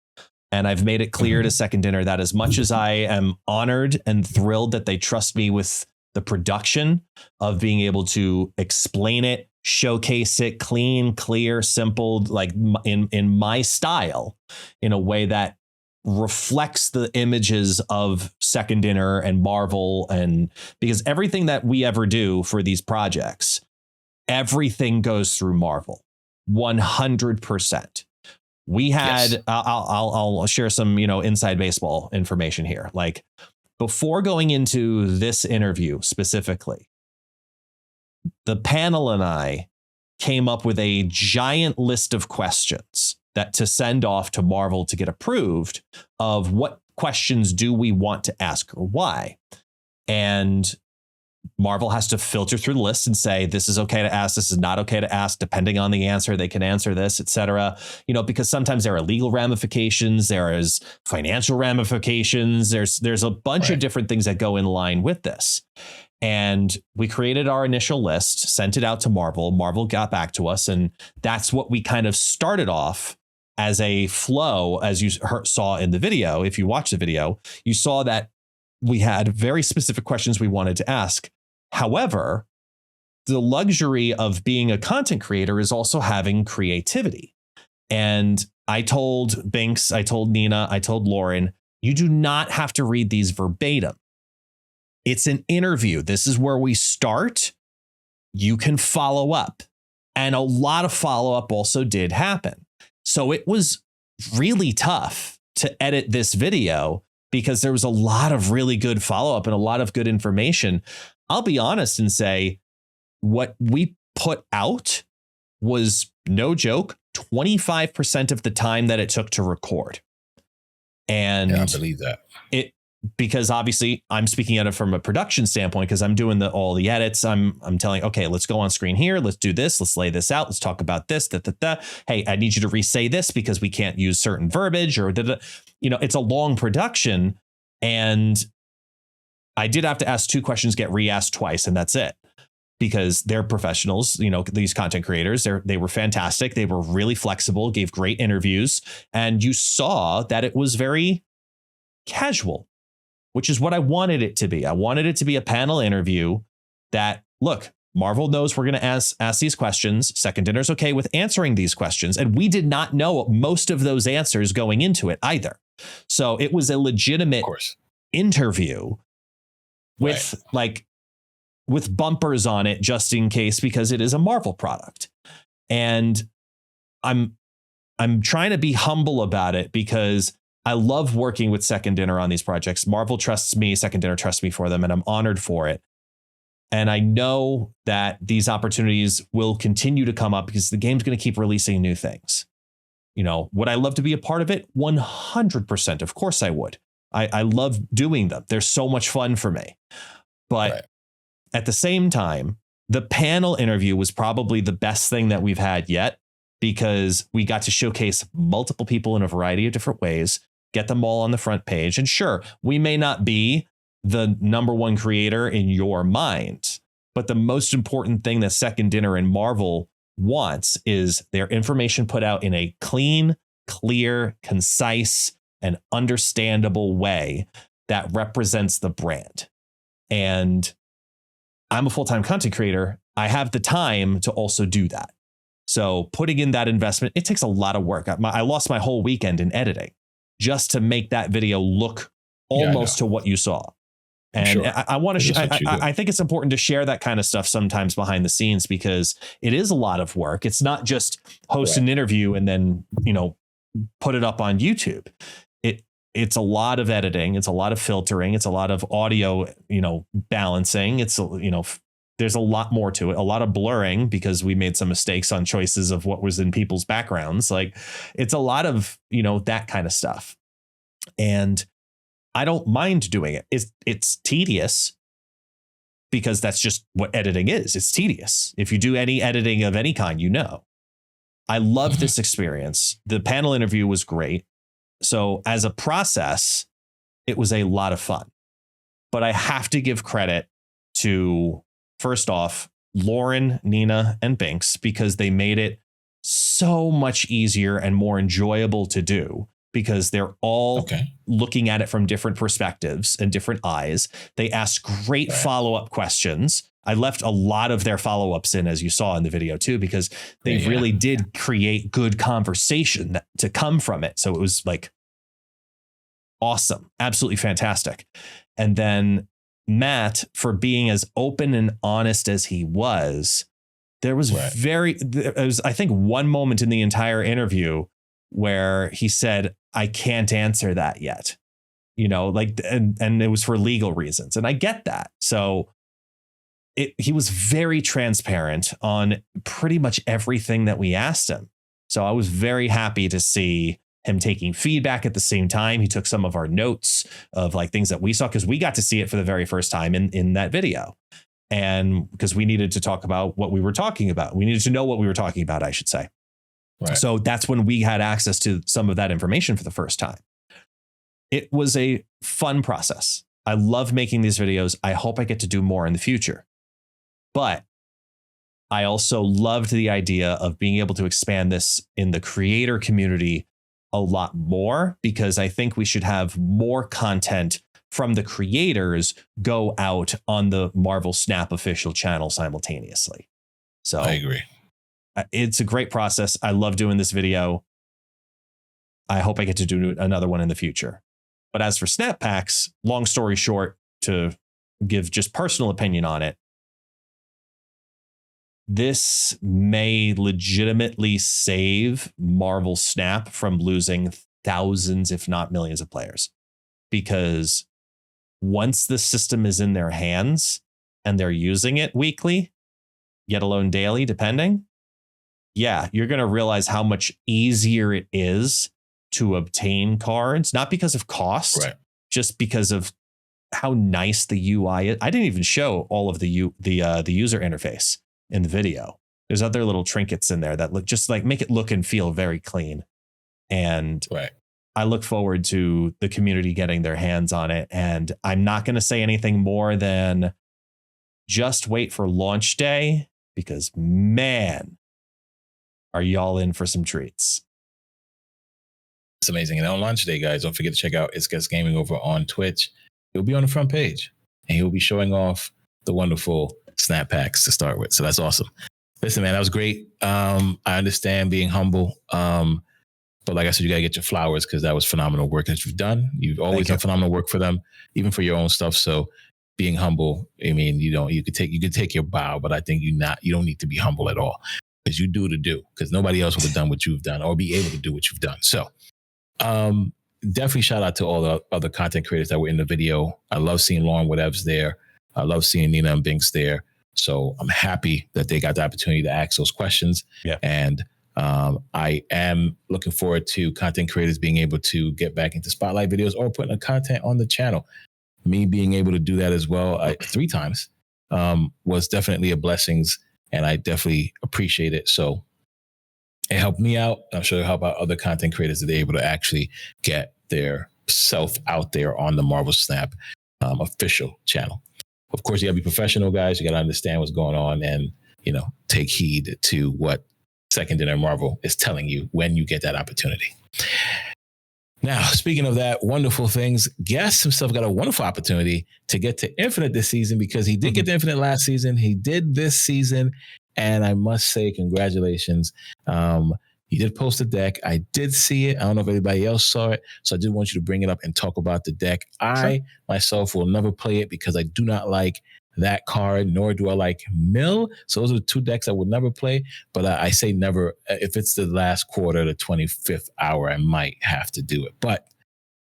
And I've made it clear to Second Dinner that as much as I am honored and thrilled that they trust me with the production of being able to explain it, showcase it clean, clear, simple, like in my style, in a way that reflects the images of Second Dinner and Marvel, and because everything that we ever do for these projects, everything goes through Marvel 100%. We had I'll share some inside baseball information here. Like, before going into this interview specifically, the panel and I came up with a giant list of questions that to send off to Marvel to get approved of what questions do we want to ask or why. And Marvel has to filter through the list and say, this is okay to ask, this is not okay to ask, depending on the answer, they can answer this, etc. Because sometimes there are legal ramifications, there is financial ramifications, there's a bunch of different things that go in line with this. And we created our initial list, sent it out to Marvel. Marvel got back to us, and that's what we kind of started off as a flow. As you saw in the video, if you watch the video, you saw that we had very specific questions we wanted to ask. However, the luxury of being a content creator is also having creativity. And I told Binks, I told Nina, I told Lauren, you do not have to read these verbatim. It's an interview. This is where we start. You can follow up. And a lot of follow up also did happen. So it was really tough to edit this video because there was a lot of really good follow up and a lot of good information. I'll be honest and say what we put out was, no joke, 25% of the time that it took to record. And I believe that. Because obviously I'm speaking at it from a production standpoint, because I'm doing all the edits. I'm telling, okay, let's go on screen here. Let's do this. Let's lay this out. Let's talk about this. Hey, I need you to re-say this because we can't use certain verbiage or it's a long production. And I did have to ask 2 questions, get re-asked twice, and that's it. Because they're professionals, these content creators, they were fantastic. They were really flexible, gave great interviews. And you saw that it was very casual, which is what I wanted it to be. I wanted it to be a panel interview that, look, Marvel knows we're going to ask these questions. Second Dinner's okay with answering these questions. And we did not know most of those answers going into it either. So it was a legitimate interview with with bumpers on it just in case, because it is a Marvel product. And I'm trying to be humble about it because I love working with Second Dinner on these projects. Marvel trusts me, Second Dinner trusts me for them, and I'm honored for it. And I know that these opportunities will continue to come up because the game's going to keep releasing new things. You know, would I love to be a part of it? 100%. Of course I would. I love doing them. They're so much fun for me. But at the same time, the panel interview was probably the best thing that we've had yet, because we got to showcase multiple people in a variety of different ways, get them all on the front page. And sure, we may not be the number one creator in your mind, but the most important thing that Second Dinner and Marvel wants is their information put out in a clean, clear, concise, and understandable way that represents the brand. And I'm a full-time content creator. I have the time to also do that. So putting in that investment, it takes a lot of work. I lost my whole weekend in editing just to make that video look almost to what you saw. And I want to, I think it's important to share that kind of stuff sometimes behind the scenes, because it is a lot of work. It's not just host an interview and then, you know, put it up on YouTube. It's a lot of editing. It's a lot of filtering. It's a lot of audio, you know, balancing. It's, you know, there's a lot more to it, a lot of blurring because we made some mistakes on choices of what was in people's backgrounds. Like, it's a lot of, you know, that kind of stuff. And I don't mind doing it. It's tedious because that's just what editing is. It's tedious. If you do any editing of any kind, you know. I love this experience. The panel interview was great. So as a process, it was a lot of fun. But I have to give credit to, first off, Lauren, Nina, and Binks, because they made it so much easier and more enjoyable to do, because they're all looking at it from different perspectives and different eyes. They asked great follow-up questions. I left a lot of their follow-ups in, as you saw in the video too, because they really did create good conversation to come from it. So it was like awesome, absolutely fantastic. And then Matt, for being as open and honest as he was, there was I think one moment in the entire interview where he said, I can't answer that yet, you know, like, and it was for legal reasons. And I get that. So he was very transparent on pretty much everything that we asked him. So I was very happy to see him taking feedback at the same time. He took some of our notes of like things that we saw, because we got to see it for the very first time in that video. And because we needed to talk about what we were talking about. We needed to know what we were talking about, I should say. So that's when we had access to some of that information for the first time. It was a fun process. I love making these videos. I hope I get to do more in the future. But I also loved the idea of being able to expand this in the creator community a lot more, because I think we should have more content from the creators go out on the Marvel Snap official channel simultaneously. So I agree. It's a great process. I love doing this video. I hope I get to do another one in the future. But as for Snap Packs, long story short, to give just personal opinion on it, this may legitimately save Marvel Snap from losing thousands, if not millions of players. Because once the system is in their hands and they're using it weekly, yet alone daily, depending, you're going to realize how much easier it is to obtain cards, not because of cost, just because of how nice the UI is. I didn't even show all of the user interface in the video. There's other little trinkets in there that look just like make it look and feel very clean. And I look forward to the community getting their hands on it. And I'm not going to say anything more than just wait for launch day, because man, are y'all in for some treats. It's amazing. And on launch day, guys, don't forget to check out ItsGuestGaming over on Twitch. He'll be on the front page and he'll be showing off the wonderful snap packs to start with. So that's awesome. Listen, man, that was great. I understand being humble. But like I said, you got to get your flowers because that was phenomenal work that you've done. You've always done phenomenal work for them, even for your own stuff. So being humble, I mean, you could take your bow, but I think you don't need to be humble at all because you do because nobody else would have done what you've done or be able to do what you've done. So definitely shout out to all the other content creators that were in the video. I love seeing Lauren Whatevs there. I love seeing Nina and Binks there. So I'm happy that they got the opportunity to ask those questions. Yeah. And I am looking forward to content creators being able to get back into spotlight videos or putting content on the channel. Me being able to do that as well 3 times was definitely a blessing, and I definitely appreciate it. So it helped me out. I'm sure it'll help out other content creators that they're able to actually get their self out there on the Marvel Snap official channel. Of course, you got to be professional, guys. You got to understand what's going on and, take heed to what Second Dinner Marvel is telling you when you get that opportunity. Now, speaking of that, wonderful things, Guest himself got a wonderful opportunity to get to Infinite this season because he did get to Infinite last season. He did this season. And I must say, congratulations. He did post a deck. I did see it. I don't know if anybody else saw it. So I did want you to bring it up and talk about the deck. I myself will never play it because I do not like that card, nor do I like Mill. So those are the 2 decks I would never play. But I say never. If it's the last quarter, the 25th hour, I might have to do it. But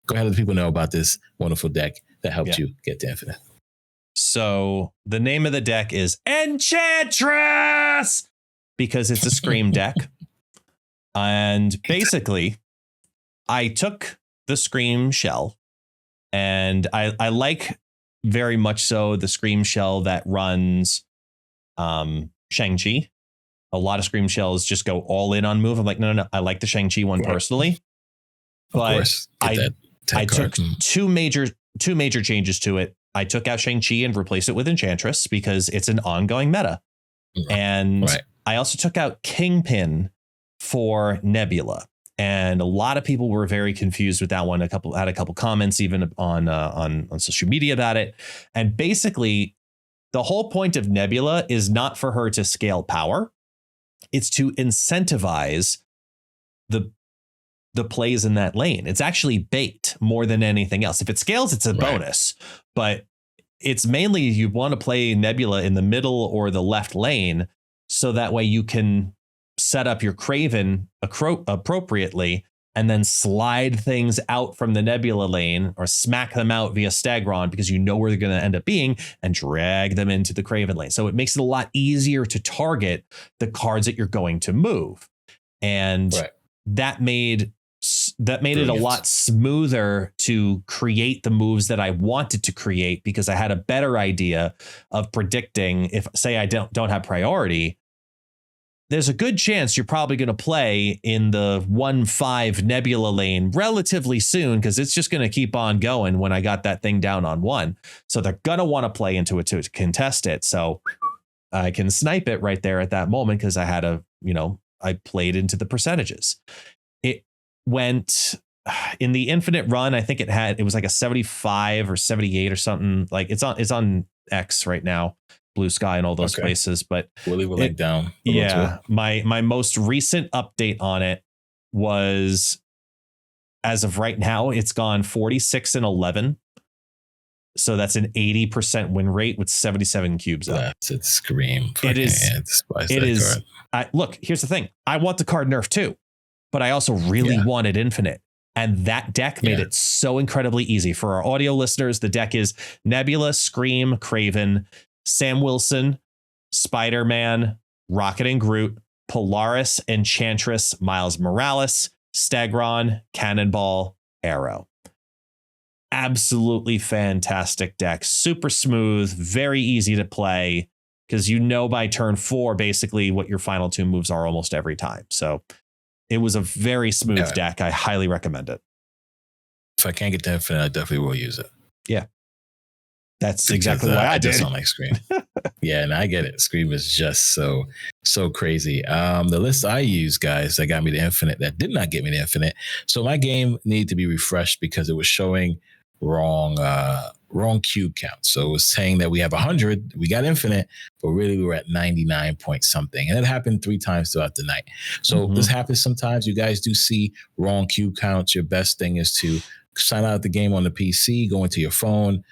go ahead and let people know about this wonderful deck that helped you get to Infinite. So the name of the deck is Enchantress because it's a Scream deck. And basically, I took the Scream shell and I like very much so the Scream shell that runs Shang-Chi. A lot of Scream shells just go all in on move. I'm like, no. I like the Shang-Chi one personally. But I took two major changes to it. I took out Shang-Chi and replaced it with Enchantress because it's an ongoing meta. And I also took out Kingpin for Nebula. And a lot of people were very confused with that one. Had a couple comments even on social media about it. And basically, the whole point of Nebula is not for her to scale power. It's to incentivize the plays in that lane. It's actually bait more than anything else. If it scales, it's a bonus. But it's mainly you want to play Nebula in the middle or the left lane so that way you can set up your Craven appropriately and then slide things out from the Nebula lane or smack them out via Stagron because you know where they're going to end up being and drag them into the Craven lane. So it makes it a lot easier to target the cards that you're going to move. And that made it a lot smoother to create the moves that I wanted to create because I had a better idea of predicting if, say, I don't have priority. There's a good chance you're probably going to play in the 1/5 Nebula lane relatively soon because it's just going to keep on going when I got that thing down on 1. So they're going to want to play into it to contest it. So I can snipe it right there at that moment because I had I played into the percentages. It went in the Infinite run. I think it was like a 75 or 78 or something. Like it's on X right now. Blue Sky and all those places, but we'll leave a link down. Yeah. My most recent update on it was, as of right now, it's gone 46-11. So that's an 80% win rate with 77 cubes up. That's it. Scream. It is. Look, here's the thing. I want the card nerf too, but I also really wanted Infinite. And that deck made it so incredibly easy for our audio listeners. The deck is Nebula, Scream, Craven, Sam Wilson, Spider-Man, Rocket and Groot, Polaris, Enchantress, Miles Morales, Stagron, Cannonball, Arrow. Absolutely fantastic deck. Super smooth, very easy to play because by turn 4 basically what your final 2 moves are almost every time. So it was a very smooth deck. I highly recommend it. If I can't get to Infinite, I definitely will use it. Yeah. That's exactly why I did. Just don't like Scream. Yeah, and I get it. Scream is just so crazy. The list I use, guys, that got me to Infinite, that did not get me to Infinite. So my game needed to be refreshed because it was showing wrong wrong cube count. So it was saying that we have 100, we got infinite, but really we were at 99 point something. And it happened 3 times throughout the night. So this happens sometimes. You guys do see wrong cube counts. Your best thing is to sign out the game on the PC, go into your phone,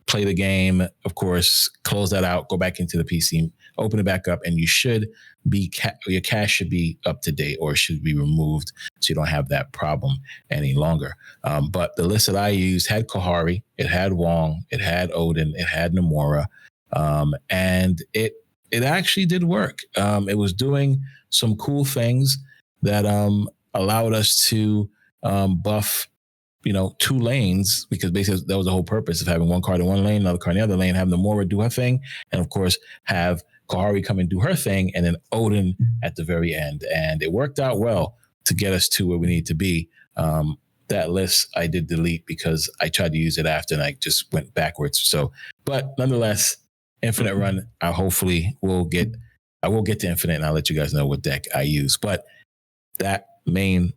play the game, of course, close that out, go back into the PC, open it back up, and you should be your cache should be up to date or should be removed so you don't have that problem any longer. But the list that I used had Kahhori, it had Wong, it had Odin, it had Nomura, and it actually did work. It was doing some cool things that allowed us to buff 2 lanes, because basically that was the whole purpose of having one card in one lane, another card in the other lane, have Nomura do her thing, and of course have Kahhori come and do her thing, and then Odin at the very end. And it worked out well to get us to where we need to be. That list I did delete because I tried to use it after and I just went backwards. So, but nonetheless, Infinite Run, I will get to Infinite and I'll let you guys know what deck I use. But that main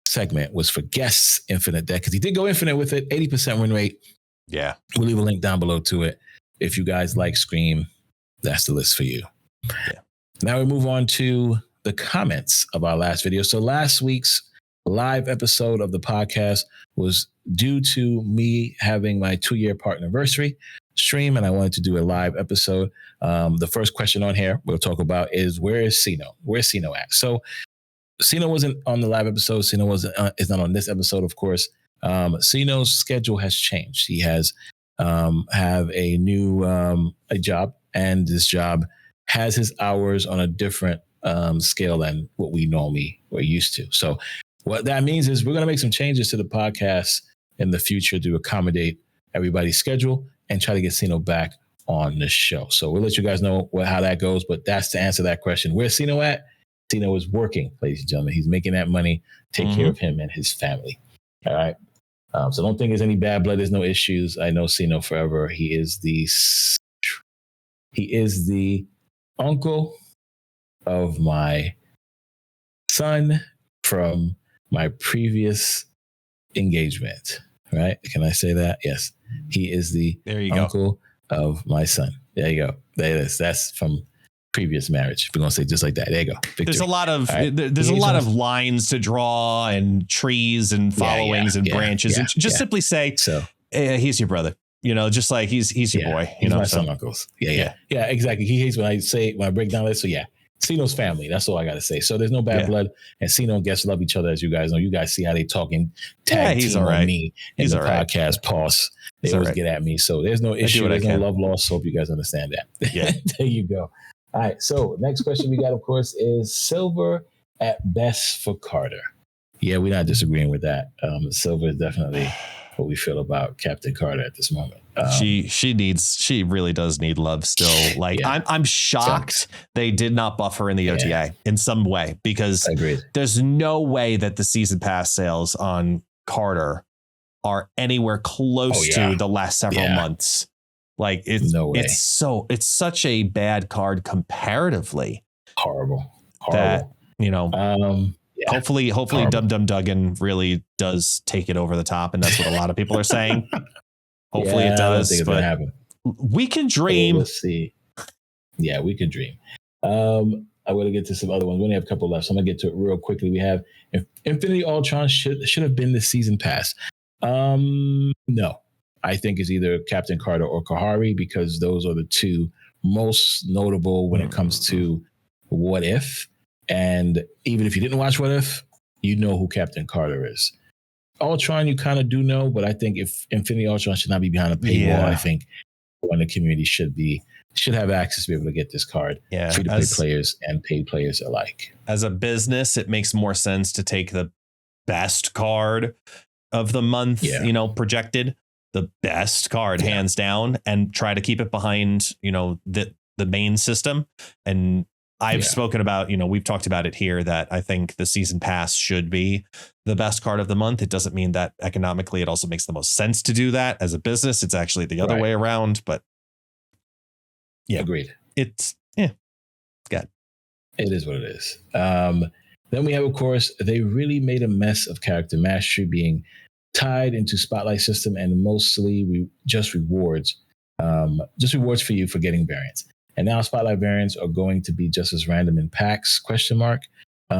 segment was for Guest's Infinite deck, because he did go Infinite with it, 80% win rate. Yeah. We'll leave a link down below to it. If you guys like Scream, that's the list for you. Yeah. Now we move on to the comments of our last video. So last week's live episode of the podcast was due to me having my 2-year partner anniversary stream, and I wanted to do a live episode. The first question on here we'll talk about is, where is Sino? Where's Sino at? So Sino wasn't on the live episode. Sino is not on this episode, of course. Sino's schedule has changed. He has have a new a job, and this job has his hours on a different scale than what we normally were used to. So what that means is we're going to make some changes to the podcast in the future to accommodate everybody's schedule and try to get Sino back on the show. So we'll let you guys know how that goes, but that's to answer that question. Where's Sino at? Sino is working, ladies and gentlemen. He's making that money, take care of him and his family. All right. So don't think there's any bad blood. There's no issues. I know Sino forever. He is the uncle of my son from my previous engagement. Right? Can I say that? Yes. He is the uncle of my son. There you go. There it is. That's from previous marriage. We're gonna say just like that. There you go. Victory. There's a lot of there's a lot of lines to draw and trees and followings and branches, and just simply say, so he's your brother. Just like he's your boy. He's my son uncles. Yeah, exactly. He hates when I break down this. So yeah, Sino's family. That's all I gotta say. So there's no bad blood, and Sino and Guest love each other, as you guys know. You guys see how they talking tag team on me in the podcast. Pause. They always get at me. So there's no issue. There's no love lost. Hope you guys understand that. Yeah. There you go. All right, so next question we got, of course, is silver at best for Carter. Yeah, we're not disagreeing with that. Silver is definitely what we feel about Captain Carter at this moment. She really does need love still. Like I'm shocked they did not buff her in the OTA in some way, because there's no way that the season pass sales on Carter are anywhere close to the last several months. Like it's such a bad card comparatively. Horrible. That, hopefully Dum Dum Duggan really does take it over the top, and that's what a lot of people are saying. Hopefully it does. I think but happen. We can dream. Let's see. Yeah, we can dream. I want to get to some other ones. We only have a couple left, so I'm gonna get to it real quickly. We have Infinity Ultron should have been the season pass. No. I think is either Captain Carter or Kahhori, because those are the 2 most notable when it comes to What If. And even if you didn't watch What If, you know who Captain Carter is. Ultron, you kind of do know, but I think if Infinity Ultron should not be behind a paywall, I think when the community should have access to be able to get this card. Yeah, free-to-play players and paid players alike. As a business, it makes more sense to take the best card of the month, projected. The best card, hands down, and try to keep it behind, the main system. And I've spoken about, we've talked about it here, that I think the season pass should be the best card of the month. It doesn't mean that economically it also makes the most sense to do that. As a business, it's actually the other way around. But agreed. It's good. It is what it is. Then we have, of course, they really made a mess of character mastery, being tied into Spotlight system and mostly just rewards for you for getting variants. And now Spotlight variants are going to be just as random in packs, ?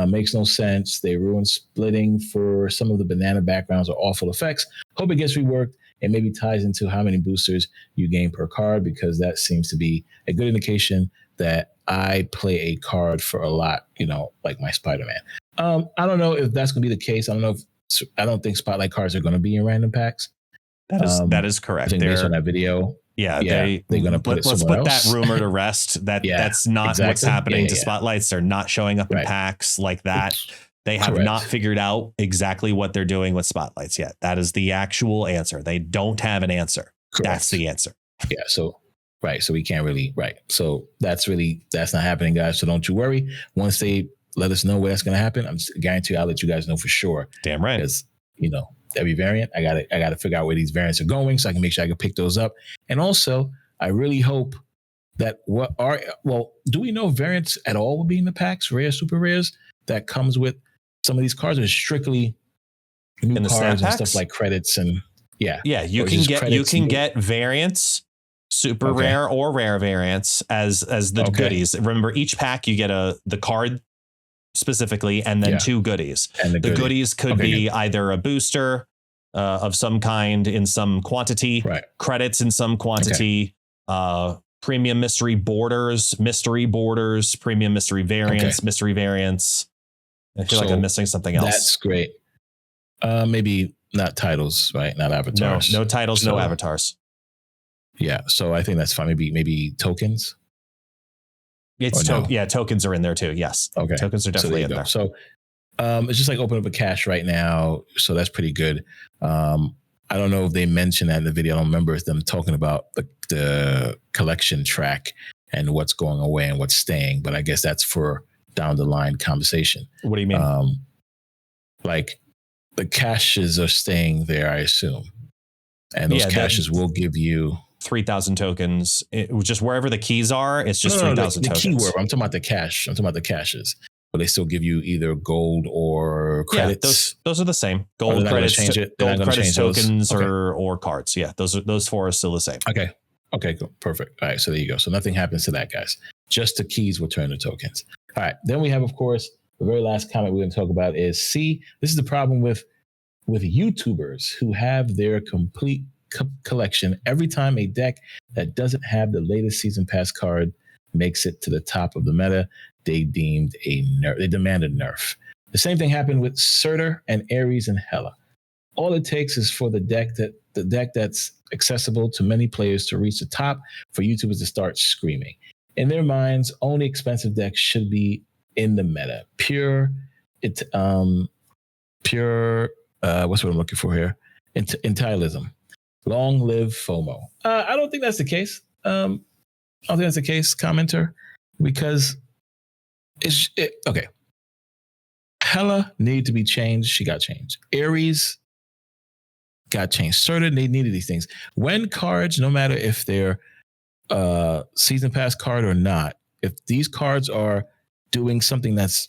Makes no sense. They ruin splitting for some of the banana backgrounds or awful effects. Hope it gets reworked and maybe ties into how many boosters you gain per card, because that seems to be a good indication that I play a card for a lot, like my Spider-Man. I don't know if that's going to be the case. I don't think Spotlight cards are going to be in random packs. That is correct. I think based on that video. Yeah, they're going to put it somewhere else. Let's put that rumor to rest. That's not what's happening to Spotlights. They're not showing up in packs like that. They have not figured out exactly what they're doing with Spotlights yet. That is the actual answer. They don't have an answer. Correct. That's the answer. Yeah. So we can't really. So that's not happening, guys. So don't you worry. Once they let us know where that's going to happen, I'm guarantee I'll let you guys know for sure. Damn right. Because every variant, I got to figure out where these variants are going so I can make sure I can pick those up. And also, I really hope that do we know variants at all will be in the packs, rare, super rares, that comes with some of these cards, are strictly new cards and stuff like credits and you can get variants, super rare or rare variants as the goodies. Remember, each pack you get the card specifically, and then 2 goodies. And the goodies could be either a booster of some kind in some quantity, credits in some quantity, premium mystery borders, premium mystery variants, mystery variants. I feel like I'm missing something else. That's great. Maybe not titles, right? Not avatars. No titles, no avatars. Yeah, so I think that's fine. Maybe tokens. Tokens are in there too. Yes. Okay. Tokens are definitely in there. So it's just like open up a cache right now. So that's pretty good. I don't know if they mentioned that in the video. I don't remember them talking about the collection track and what's going away and what's staying, but I guess that's for down the line conversation. What do you mean? Like the caches are staying there, I assume. And those caches will give you 3,000 tokens. Just wherever the keys are, it's just 3,000 tokens. The keyword. I'm talking about the cache. I'm talking about the caches. But they still give you either gold or credits. Yeah, those are the same. Gold credits, tokens, or cards. Yeah, those 4 are still the same. Okay, cool. Perfect. All right, so there you go. So nothing happens to that, guys. Just the keys will turn to tokens. All right, then we have, of course, the very last comment we're going to talk about is, this is the problem with YouTubers who have their complete collection. Every time a deck that doesn't have the latest season pass card makes it to the top of the meta, they demand a nerf. The same thing happened with Surtur and Ares and Hela. All it takes is for the deck that's accessible to many players to reach the top for YouTubers to start screaming. In their minds, only expensive decks should be in the meta. Pure, what's what I'm looking for here? Entilism. Long live FOMO. I don't think that's the case. Commenter, because okay. Hela needed to be changed. She got changed. Ares got changed. Surtur, they needed these things. When cards, no matter if they're season pass card or not, if these cards are doing something that's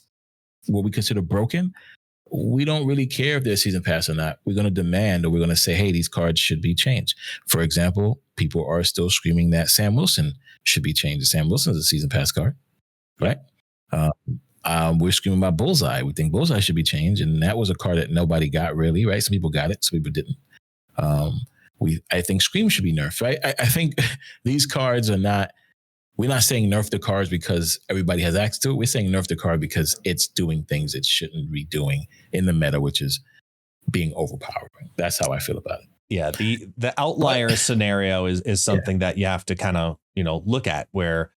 what we consider broken, we don't really care if they're season pass or not. We're going to demand, or we're going to say, hey, these cards should be changed. For example, people are still screaming that Sam Wilson should be changed. Sam Wilson is a season pass card, right? We're screaming about Bullseye. We think Bullseye should be changed, and that was a card that nobody got really, right? Some people got it, some people didn't. I think Scream should be nerfed, right? I think these cards are not. We're not saying nerf the cards because everybody has access to it. We're saying nerf the card because it's doing things it shouldn't be doing in the meta, which is being overpowering. That's how I feel about it. Yeah, the outlier scenario is something that you have to kind of look at, where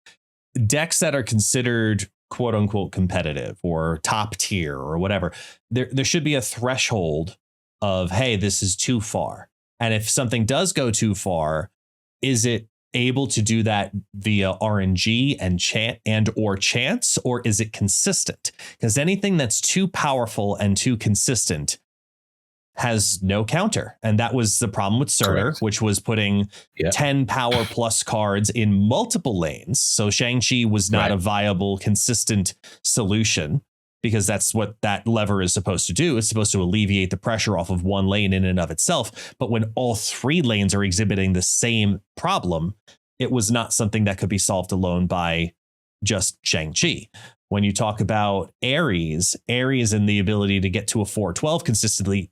decks that are considered quote unquote competitive or top tier or whatever, there should be a threshold of, hey, this is too far. And if something does go too far, is it able to do that via RNG and or chance, or is it consistent? Because anything that's too powerful and too consistent has no counter. And that was the problem with Surtur, which was putting 10 power plus cards in multiple lanes. So Shang-Chi was not a viable, consistent solution. because that's what that lever is supposed to do. It's supposed to alleviate the pressure off of one lane in and of itself. But when all three lanes are exhibiting the same problem, it was not something that could be solved alone by just Shang-Chi. When you talk about Ares and the ability to get to a 412 consistently,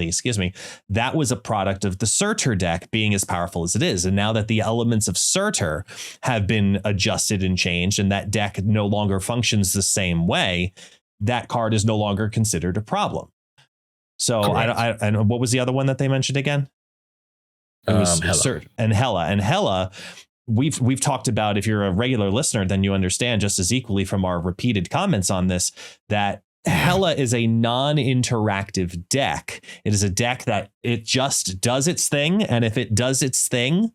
excuse me, that was a product of the Surtur deck being as powerful as it is. And now that the elements of Surtur have been adjusted and changed, and that deck no longer functions the same way, that card is no longer considered a problem. So I and what was the other one that they mentioned again? It was Hela. Hela. We've talked about, if you're a regular listener, then you understand just as equally from our repeated comments on this, that Hela is a non-interactive deck. It is a deck that it just does its thing. And if it does its thing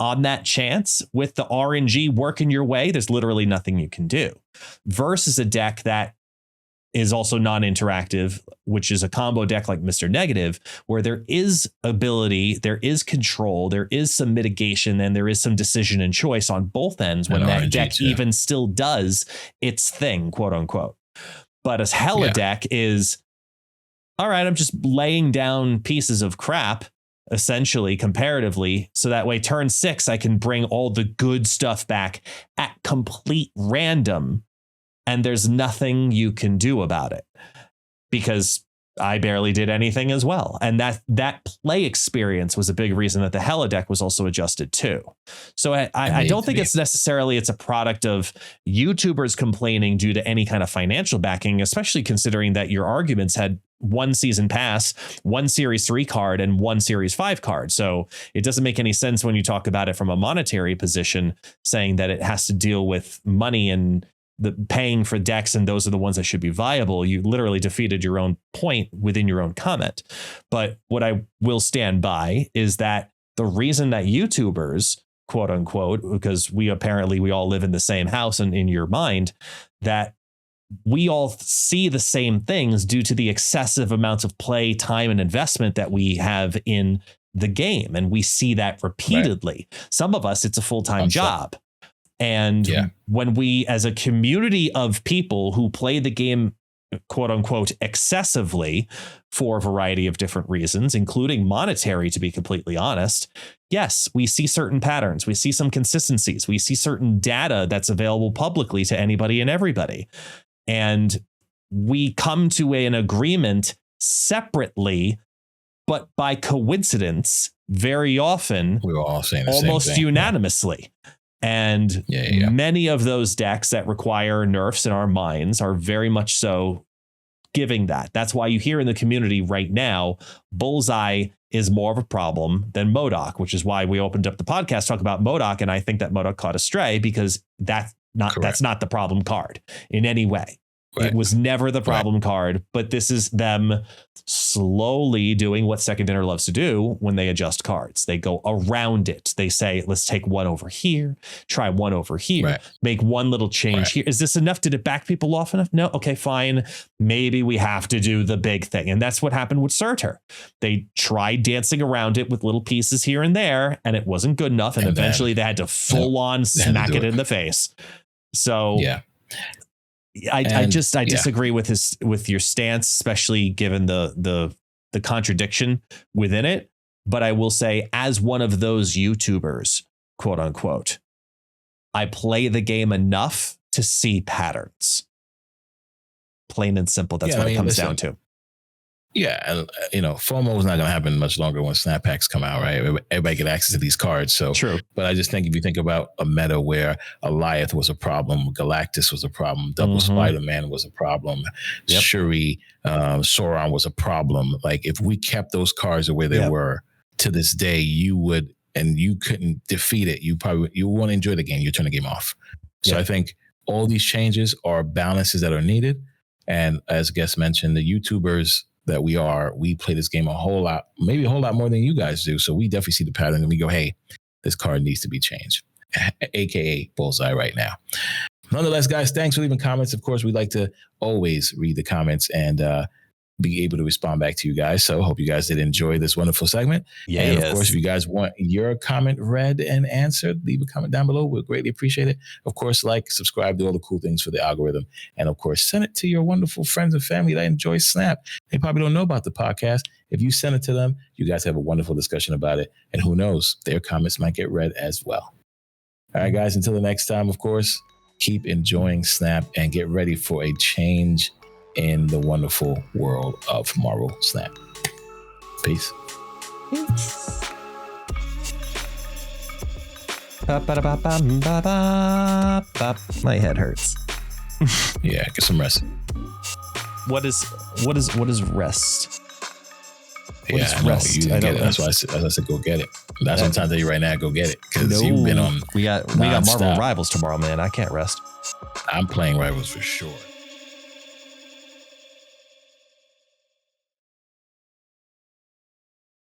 on that chance with the RNG working your way, there's literally nothing you can do. Versus a deck that is also non-interactive, which is a combo deck like Mr. Negative, where there is ability, there is control, there is some mitigation, and there is some decision and choice on both ends when that deck even still does its thing, quote unquote. But a Hela deck is, all right, I'm just laying down pieces of crap, essentially, comparatively, so that way turn 6, I can bring all the good stuff back at complete random. And there's nothing you can do about it because I barely did anything as well. And that play experience was a big reason that the Hela deck was also adjusted too. So I don't think it's a product of YouTubers complaining due to any kind of financial backing, especially considering that your arguments had one season pass, one series 3 card, and one series 5 card. So it doesn't make any sense when you talk about it from a monetary position, saying that it has to deal with money and the paying for decks, and those are the ones that should be viable. You literally defeated your own point within your own comment. But what I will stand by is that the reason that YouTubers, quote unquote, because we all live in the same house and in your mind, that we all see the same things due to the excessive amounts of play, time, and investment that we have in the game. And we see that repeatedly. Right. Some of us, it's a full-time job. And when we, as a community of people who play the game, quote unquote, excessively for a variety of different reasons, including monetary, to be completely honest, yes, we see certain patterns. We see some consistencies. We see certain data that's available publicly to anybody and everybody. And we come to an agreement separately, but by coincidence, very often, we were all saying the almost same thing. Unanimously. And many of those decks that require nerfs in our minds are very much so giving that. That's why you hear in the community right now, Bullseye is more of a problem than MODOK, which is why we opened up the podcast, talk about MODOK. And I think that MODOK caught astray because that's not the problem card in any way. Right. It was never the problem card, but this is them slowly doing what Second Dinner loves to do when they adjust cards. They go around it. They say, let's take one over here, try one over here, make one little change here. Is this enough? Did it back people off enough? No. Okay, fine. Maybe we have to do the big thing. And that's what happened with Surtur. They tried dancing around it with little pieces here and there, and it wasn't good enough. And eventually they had to full on smack it in the face. So I disagree with your stance, especially given the contradiction within it. But I will say, as one of those YouTubers, quote unquote, I play the game enough to see patterns. Plain and simple. That's what it comes down to. Yeah, and FOMO is not going to happen much longer when snap packs come out, right? Everybody get access to these cards. So true. But I just think if you think about a meta where Alioth was a problem, Galactus was a problem, Double Spider-Man was a problem, Shuri, Sauron was a problem. Like if we kept those cards the way they were to this day, you would, and you couldn't defeat it. You want to enjoy the game. You turn the game off. So I think all these changes are balances that are needed. And as guest mentioned, the YouTubers that we play this game a whole lot more than you guys do. So we definitely see the pattern and we go, hey, this card needs to be changed, AKA Bullseye right now. Nonetheless, guys, thanks for leaving comments. Of course, we like to always read the comments and be able to respond back to you guys. So hope you guys did enjoy this wonderful segment. Yes. And of course, if you guys want your comment read and answered, leave a comment down below. We'll greatly appreciate it. Of course, like, subscribe, do all the cool things for the algorithm. And of course, send it to your wonderful friends and family that enjoy Snap. They probably don't know about the podcast. If you send it to them, you guys have a wonderful discussion about it. And who knows, their comments might get read as well. All right, guys, until the next time, of course, keep enjoying Snap and get ready for a change in the wonderful world of Marvel Snap. Peace. My head hurts. Yeah, get some rest. What is rest? Yeah, I know. Rest? You didn't get it. That's why I said go get it. That's what I'm trying to tell you right now. Go get it, because you've been on. We got Marvel Rivals tomorrow, man. I can't rest. I'm playing Rivals for sure.